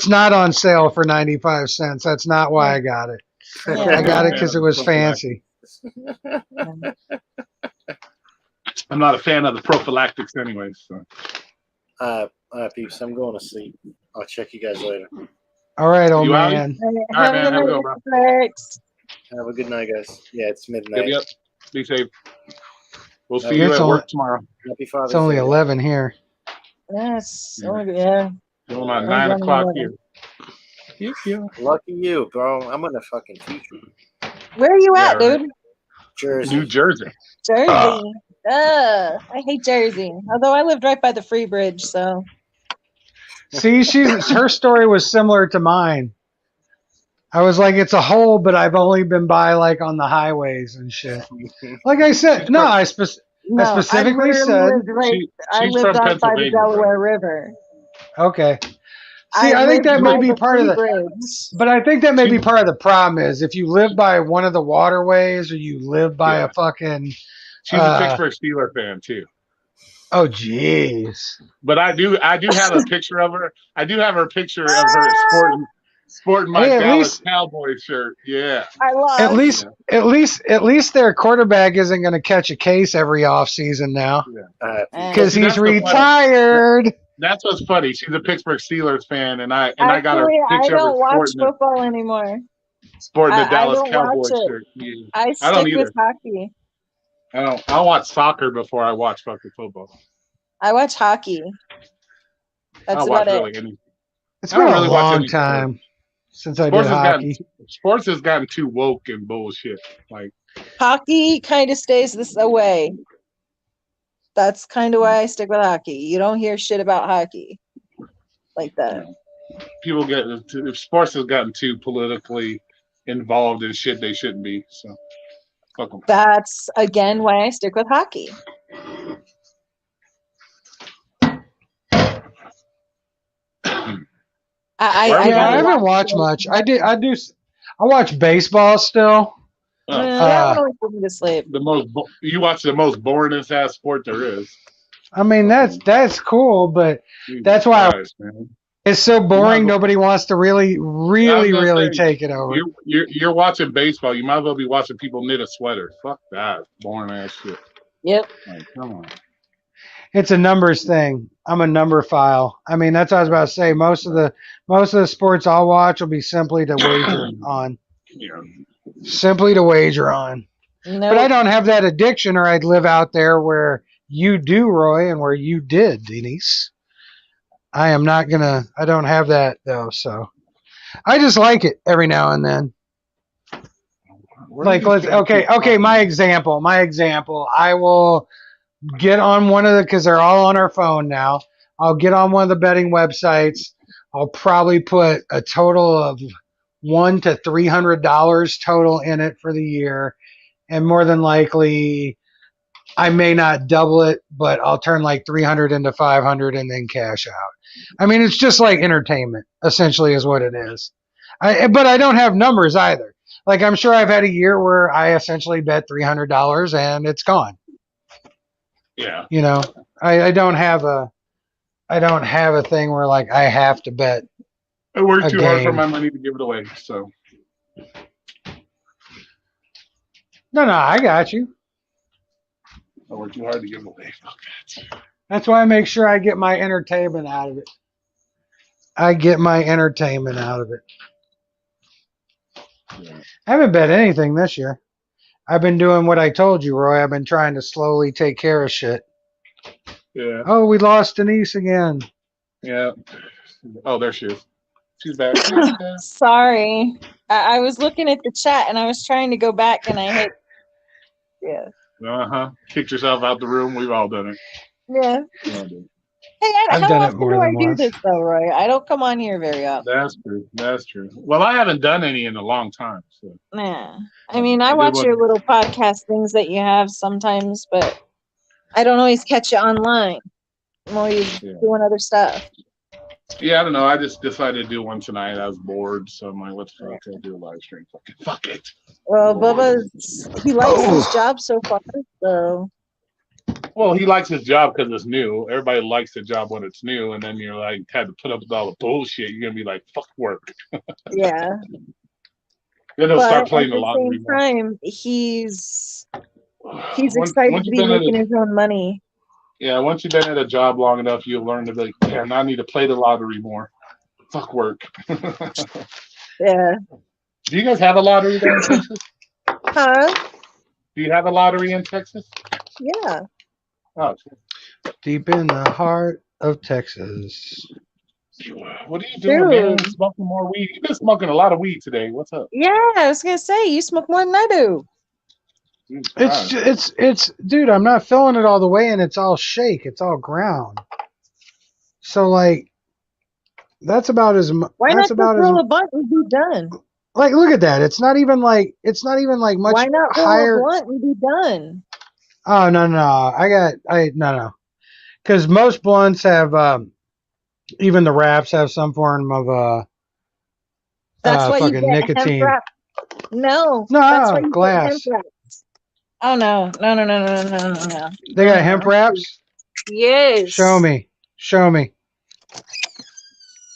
not on sale for 95 cents. That's not why I got it. Yeah. I got it because it was fancy. I'm not a fan of the prophylactics, anyways. So. Peeps, I'm going to sleep. I'll check you guys later. All right, old You out? man. All Have right, a man. Have a good good one, bro. night, Alex. Have a good night, guys. Yeah, it's midnight. Yep. Be safe. We'll see Yeah, you it's at only- work tomorrow. Happy Father's It's only Day. 11 here. Yes. Yeah. Oh, yeah. Going on I'm 9 going o'clock to here. Yeah. Lucky you, bro. I'm in the fucking future. Where are you Yeah, at, right. dude? Jersey. New Jersey. Jersey. I hate Jersey. Although I lived right by the Free Bridge, so. See, her story was similar to mine. I was like, it's a hole, but I've only been by like on the highways and shit. Like I said, no, I specifically I said- lived right. I She's lived from out by the Pennsylvania, Delaware River. okay. See, I think lived that may by be the part of Free the. Bridge. But I think that may She- be part of the problem is if you live by one of the waterways or you live by Yeah. a fucking. She's a Pittsburgh Steelers fan too. Oh, jeez. But I do have a picture of her. I do have her picture of her sporting my Hey, at Dallas least- Cowboys shirt. Yeah. I lost. At least their quarterback isn't going to catch a case every offseason now because See, he's that's the point. retired. That's what's funny. She's a Pittsburgh Steelers fan, and I got her Actually, I picture of don't her watch sporting football anymore. the I Dallas don't Cowboys watch it. shirt. Yeah. I I stick don't with either. hockey. I watch soccer before I watch fucking football. I watch hockey. I That's don't watch about it. really any. It's I don't been a really watch long any sport. time since I did Sports has hockey. sports has gotten too woke and bullshit. Like Hockey kind of stays this away. That's kind of why I stick with hockey. You don't hear shit about hockey like that. people get sports has gotten too politically involved in shit they shouldn't be. So fuck them. That's again why I stick with hockey. I haven't watched much. I watch baseball still. that one always put me to sleep. You watch the most boringest ass sport there is. I mean that's cool, but that's why Christ, man. it's so boring. well- Nobody wants to really say, take it over. You're watching baseball. You might as well be watching people knit a sweater. Fuck that boring ass shit. Yep. Like, come on. It's a numbers thing. I'm a number file. I mean, that's what I was about to say. Most of the sports I'll watch will be simply to wager on. Yeah. Simply to wager on. No. But I don't have that addiction, or I'd live out there where you do, Roy, and where you did, Denise. I don't have that though. So I just like it every now and then. Where Like, do these people keep okay. talking? My example. I will get on one of the, because they're all on our phone now. I'll get on one of the betting websites. I'll probably put a total of $100 to $300 total in it for the year, and more than likely, I may not double it, but I'll turn like 300 into 500 and then cash out. I mean, it's just like entertainment, essentially, is what it is. But I don't have numbers either. Like, I'm sure I've had a year where I essentially bet $300 and it's gone. Yeah. You know, I don't have a thing where like I have to bet I work a too hard for game. my money to give it away. So No, I got you. I work too hard to give it away. Fuck that. That's why I make sure I get my entertainment out of it. I haven't bet anything this year. I've been doing what I told you, Roy. I've been trying to slowly take care of shit. Yeah. Oh, we lost Denise again. Yeah. Oh, there she is. She's back. Sorry. I was looking at the chat and I was trying to go back and I hit. Yeah. Kicked yourself out the room. We've all done it. Yeah. We all do it. Hey, I've how done it often more do I than do once. this though, Roy? I don't come on here very often. That's true. That's true. Well, I haven't done any in a long time. So Yeah. I mean, I did watch one- your little podcast things that you have sometimes, but I don't always catch you online. I'm always doing other stuff. Yeah, I don't know. I just decided to do one tonight. I was bored, so I'm like, what the fuck? I'll do a live stream. Fuck it. Well, he likes his job so far, so. Well, he likes his job because it's new. Everybody likes the job when it's new, and then you're like, had to put up with all the bullshit. You're gonna be like, fuck work. Yeah. Then he'll But start playing at the lottery the more. same time, he's Once excited to you've be been at making his own money. Yeah, once you've been at a job long enough, you'll learn to be like, damn, I need to play the lottery more. Fuck work. Yeah. Do you guys have a lottery there in Texas? Huh? Do you have a lottery in Texas? Yeah. Oh, Deep in the heart of Texas. what are you doing, man? Dude. Smoking more weed. You've been smoking a lot of weed today. What's up? Yeah, I was gonna say you smoke more than I do. Dude, God. It's dude, I'm not filling it all the way and it's all shake. It's all ground. So like that's about as much. Why not That's just about as roll a blunt and be done? like look at that. It's not even like much Why not roll higher. a blunt and be done? Oh no. No. Because most blunts have even the wraps have some form of That's why you fucking get nicotine. hemp wrap. No, No, that's why you glass. get hemp wraps. Oh no. They got hemp wraps? Yes. Show me.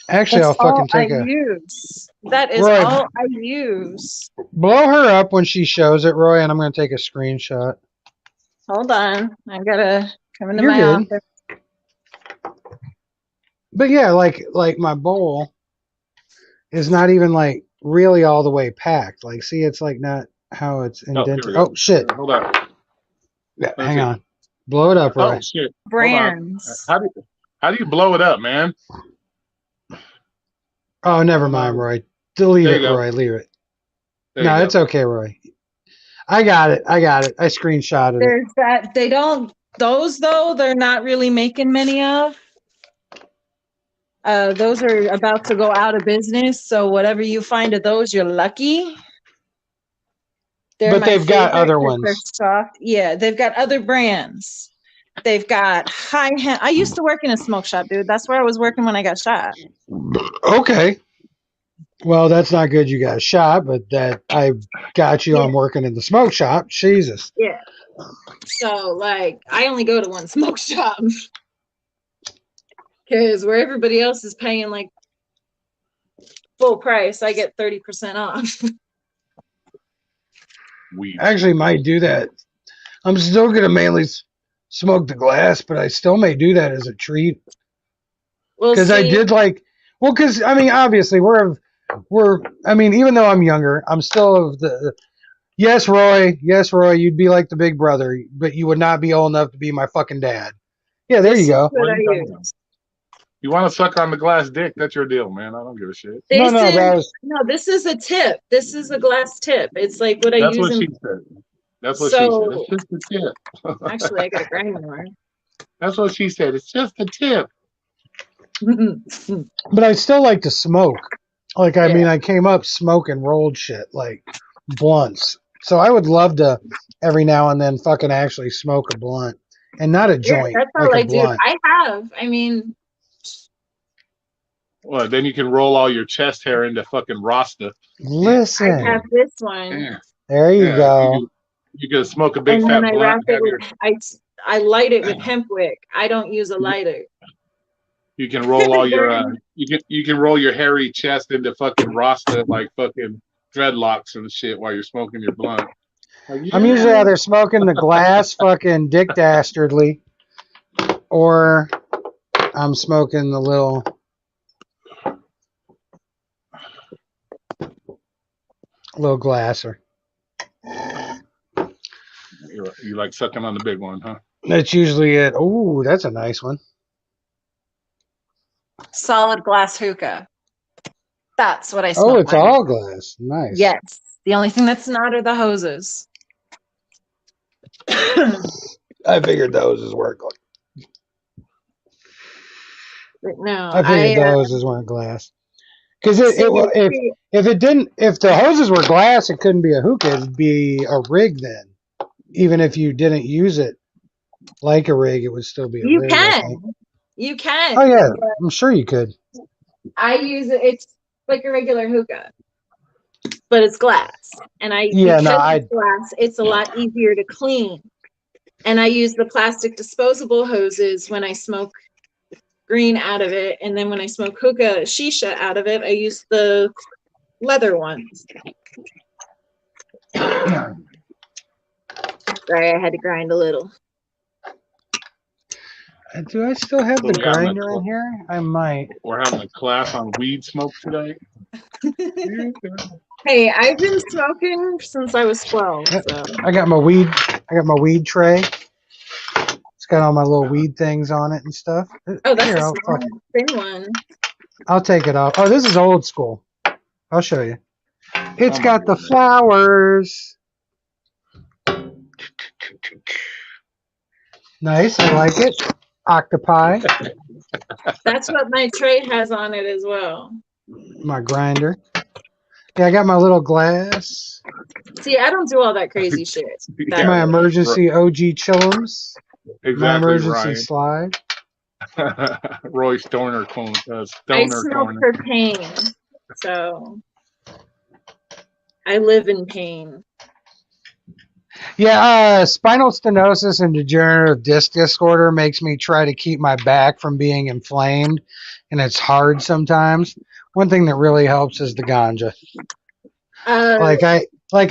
Actually, That's I'll fucking all take I a use. That is Roy, all I use. blow her up when she shows it, Roy, and I'm gonna take a screenshot. Hold on. I gotta come into You're my good. office. But yeah, like my bowl is not even like really all the way packed. Like, see, it's like not how it's here we indented. go. Oh shit! Hold on. Yeah, Let's hang see. on. Blow it up, Roy. Oh shit. Hold on. Brands. How do you blow it up, man? Oh, never mind, Roy. Delete There it, you go. Roy. Leave it. There No, you go. it's okay, Roy. I got it. I screenshotted it. There's that. They don't. Those though, they're not really making many of. Those are about to go out of business. So whatever you find of those, you're lucky. But my they've got favorite other 'cause they're ones. soft. Yeah, they've got other brands. They've got high hemp. I used to work in a smoke shop, dude. That's where I was working when I got shot. Okay. Well, that's not good you got shot, but that I got you on working in the smoke shop. Jesus. Yeah. So, like, I only go to one smoke shop. Because where everybody else is paying, like, full price, I get 30% off. Weed. I actually might do that. I'm still going to mainly smoke the glass, but I still may do that as a treat. Well, Because I see, did like, well, because, I mean, obviously, I mean, even though I'm younger, I'm still of the, yes, Roy, you'd be like the big brother, but you would not be old enough to be my fucking dad. Yeah, there you go. what I What are you talking use. about? You want to suck on the glass dick? That's your deal, man. I don't give a shit. No, no, that was This is a tip. This is a glass tip. It's like what I That's use what in. she said. That's what she said. It's just a tip. Actually, I gotta grind more. That's what she said. It's just a tip. but I still like to smoke. Like, I Yeah. mean, I came up smoking rolled shit, like blunts. So I would love to every now and then fucking actually smoke a blunt and not a Yeah, joint, that's all like I a do. blunt. I mean, Well, then you can roll all your chest hair into fucking Rasta. I Listen, have this one, Yeah. there you Yeah. go. You can smoke a big and fat then I blunt. wrap it with. I light it with hemp wick. I don't use a lighter. You can roll all your you can roll your hairy chest into fucking Rasta like fucking dreadlocks and shit while you're smoking your blunt. Like, I'm usually either smoking the glass fucking Dick Dastardly or I'm smoking the little glasser. you like sucking on the big one, huh? That's usually it. Oh, that's a nice one. Solid glass hookah. That's what I smoke. Oh, it's all glass. Nice. Yes. The only thing that's not are the hoses. I figured those weren't glass. No, I figured the hoses weren't glass. Because if the hoses were glass, it couldn't be a hookah. It'd be a rig then. Even if you didn't use it like a rig, it would still be a you rig. can. You can. Oh yeah, I'm sure you could. I use it. It's like a regular hookah, but it's glass. And it's glass. It's a lot easier to clean. And I use the plastic disposable hoses when I smoke green out of it, and then when I smoke hookah shisha out of it, I use the leather ones. Sorry, I had to grind a little. Do I still have So the grinder in here? I might. We're having a class on weed smoke today. Hey, I've been smoking since I was 12. So. I got my weed. I got my weed tray. It's got all my little weed things on it and stuff. Oh, that's Here, a small, thin one. I'll take it off. Oh, this is old school. I'll show you. It's got the flowers. Nice. I like it. Octopi. That's what my tray has on it as well. My grinder. Yeah, I got my little glass. See, I don't do all that crazy shit. My emergency OG chillums. Exactly, My emergency Ryan. slide. Roy Stoner clone. I smoke for pain, so I live in pain. Yeah, spinal stenosis and degenerative disc disorder makes me try to keep my back from being inflamed, and it's hard sometimes. One thing that really helps is the ganja. Like I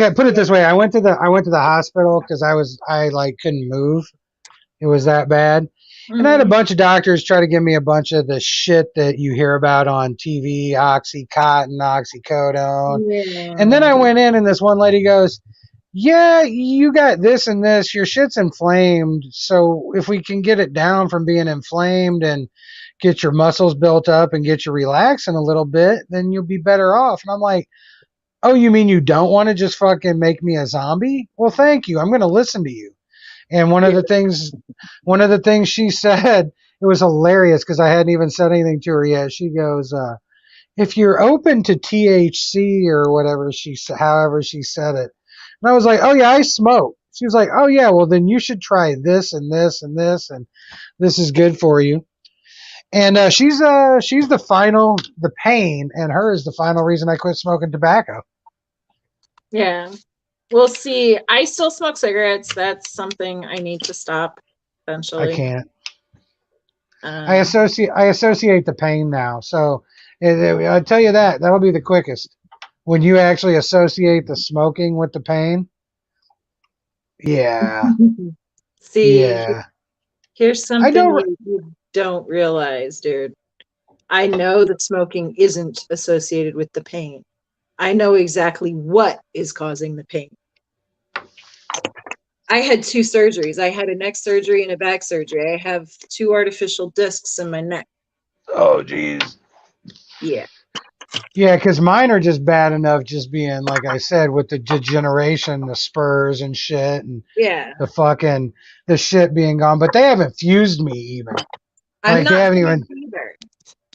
put it this way, I went to the hospital because I couldn't move. It was that bad. And I had a bunch of doctors try to give me a bunch of the shit that you hear about on TV, Oxycontin, oxycodone. Yeah. And then I went in and this one lady goes, yeah, you got this and this. Your shit's inflamed. So if we can get it down from being inflamed and get your muscles built up and get you relaxing a little bit, then you'll be better off. And I'm like, oh, you mean you don't want to just fucking make me a zombie? Well, thank you. I'm going to listen to you. And one of the things she said, it was hilarious because I hadn't even said anything to her yet. She goes, if you're open to THC or whatever however she said it. And I was like, oh yeah, I smoke. She was like, oh yeah, well then you should try this and this and this, and this is good for you. And she's the pain, and her is the final reason I quit smoking tobacco. Yeah. We'll see. I still smoke cigarettes. That's something I need to stop eventually. I can't. I associate the pain now. So I tell you that'll be the quickest. When you actually associate the smoking with the pain. Yeah. See, yeah. Here's something you don't realize, dude. I know that smoking isn't associated with the pain. I know exactly what is causing the pain. I had 2 surgeries. I had a neck surgery and a back surgery. I have 2 artificial discs in my neck. Oh, jeez. Yeah. Yeah, because mine are just bad enough, just being like I said, with the degeneration, the spurs and shit, and Yeah. the shit being gone. But they haven't fused me even. I'm Like they not haven't fused even. either.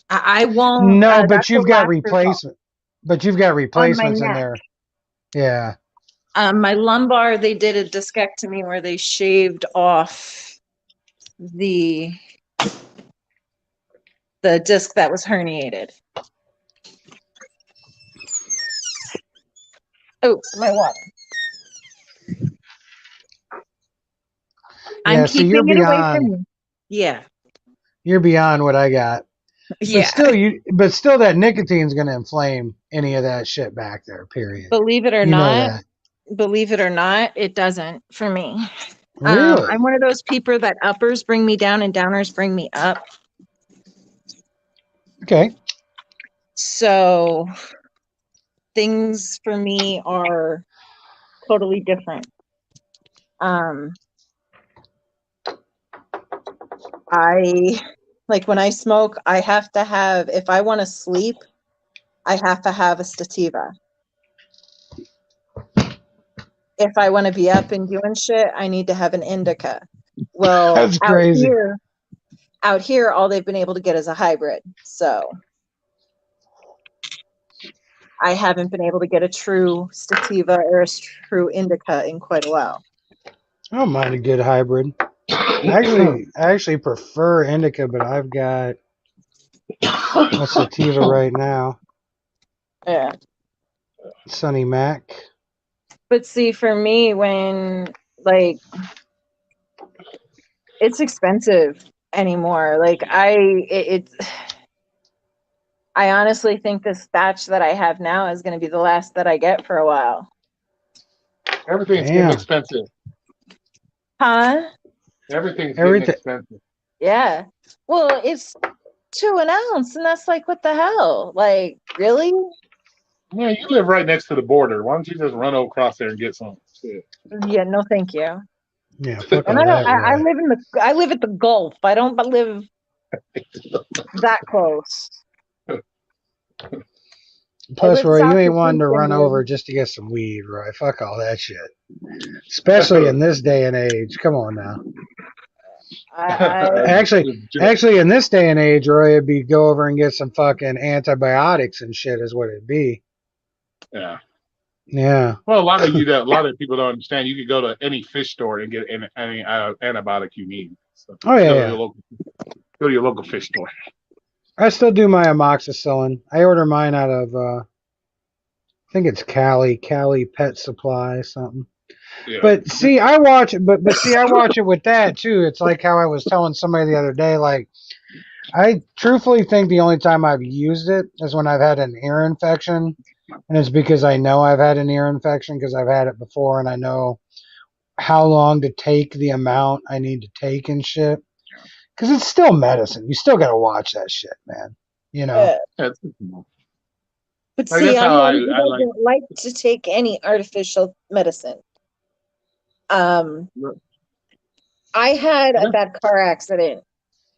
I won't. No, but That's the you've got last result replacement. But you've got on my replacements in neck. there. Yeah. My lumbar, they did a discectomy where they shaved off the disc that was herniated. Oh, my water. I'm Yeah. See, keeping it away from you. Yeah. you're beyond what I got. Yeah. But still, that nicotine's gonna inflame any of that shit back there. Period. Believe it or You know not, that. it doesn't for me. Really? I'm one of those people that uppers bring me down and downers bring me up. Okay. So things for me are totally different. I like when I smoke, I have to have, if I want to sleep, I have to have a sativa. If I want to be up and doing shit, I need to have an indica. Well, That's crazy. out here, all they've been able to get is a hybrid. So I haven't been able to get a true sativa or a true indica in quite a while. I don't mind a good hybrid. I actually prefer indica, but I've got a sativa right now. Yeah. Sonny Mac. But see, for me, when like it's expensive anymore. Like I honestly think this batch that I have now is going to be the last that I get for a while. Everything's getting Damn. expensive. Huh? Everything's getting Everything. expensive. Yeah. Well, it's 2 an ounce, and that's like, what the hell? Like, really? Yeah, you live right next to the border. Why don't you just run across there and get some? Shit. Yeah, no, thank you. Yeah, fuck And all that, I Roy. live at the Gulf. I don't live that close. I Plus, live Roy, south you ain't of wanting to run Houston. over just to get some weed, Roy. Fuck all that shit. Especially in this day and age. Come on now. Actually, in this day and age, Roy, it'd be go over and get some fucking antibiotics and shit is what it'd be. Yeah. Yeah. Well, a lot of people don't understand. You could go to any fish store and get any antibiotic you need. So Oh, yeah, go yeah. to your local fish store. I still do my amoxicillin. I order mine out of, I think it's Cali Pet Supply, something. Yeah. But see, I watch it, but see, I watch it with that too. It's like how I was telling somebody the other day, like, I truthfully think the only time I've used it is when I've had an ear infection. And it's because I know I've had an ear infection because I've had it before and I know how long to take the amount I need to take and shit. Because it's still medicine. You still got to watch that shit, man. You know? But Like, see, that's I'm how one who I like. doesn't like to take any artificial medicine. I had a bad car accident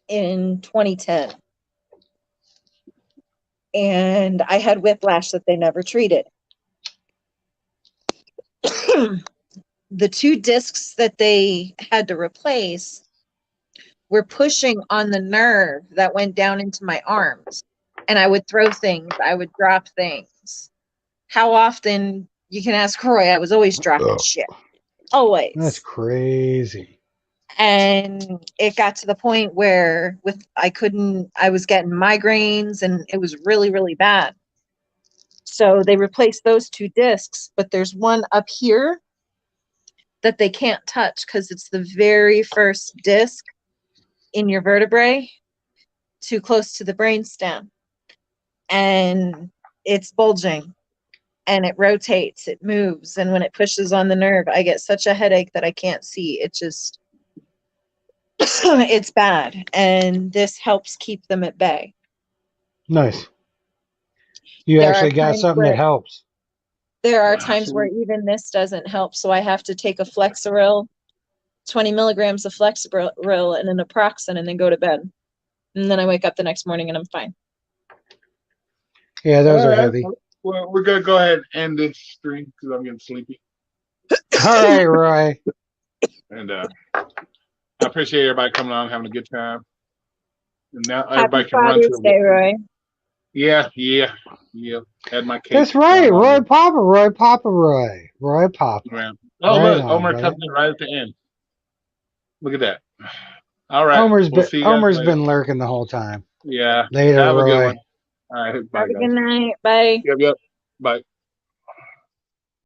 in 2010. And I had whiplash that they never treated. The 2 discs that they had to replace were pushing on the nerve that went down into my arms. And I would throw things, I would drop things. How often, you can ask Roy, I was always dropping shit. Always. That's crazy. And it got to the point where I was getting migraines and it was really, really bad. So they replaced those 2 discs, but there's one up here that they can't touch because it's the very first disc in your vertebrae, too close to the brainstem. And it's bulging and it rotates, it moves. And when it pushes on the nerve, I get such a headache that I can't see. It just, it's bad. And this helps keep them at bay. Nice. You actually got something that helps. There are times where even this doesn't help. So I have to take a Flexeril, 20 milligrams of Flexeril and an naproxen and then go to bed. and then I wake up the next morning and I'm fine. Yeah, those All are right. heavy. Well, we're gonna go ahead and end this stream because I'm getting sleepy. All right, Roy. And I appreciate everybody coming on, having a good time. And now Happy everybody can run Father's to Day, Roy. Yeah. Had my cake. That's right, going on Roy there. Papa, Roy Papa, Roy Papa. Yeah. Oh, Right look, on, Omer brother. comes in right at the end. Look at that. All right. Homer's We'll see you guys later. been lurking the whole time. Yeah. Later, Have a good Roy. one. All right. Bye, Have a guys. good night. Bye. Yep. Bye.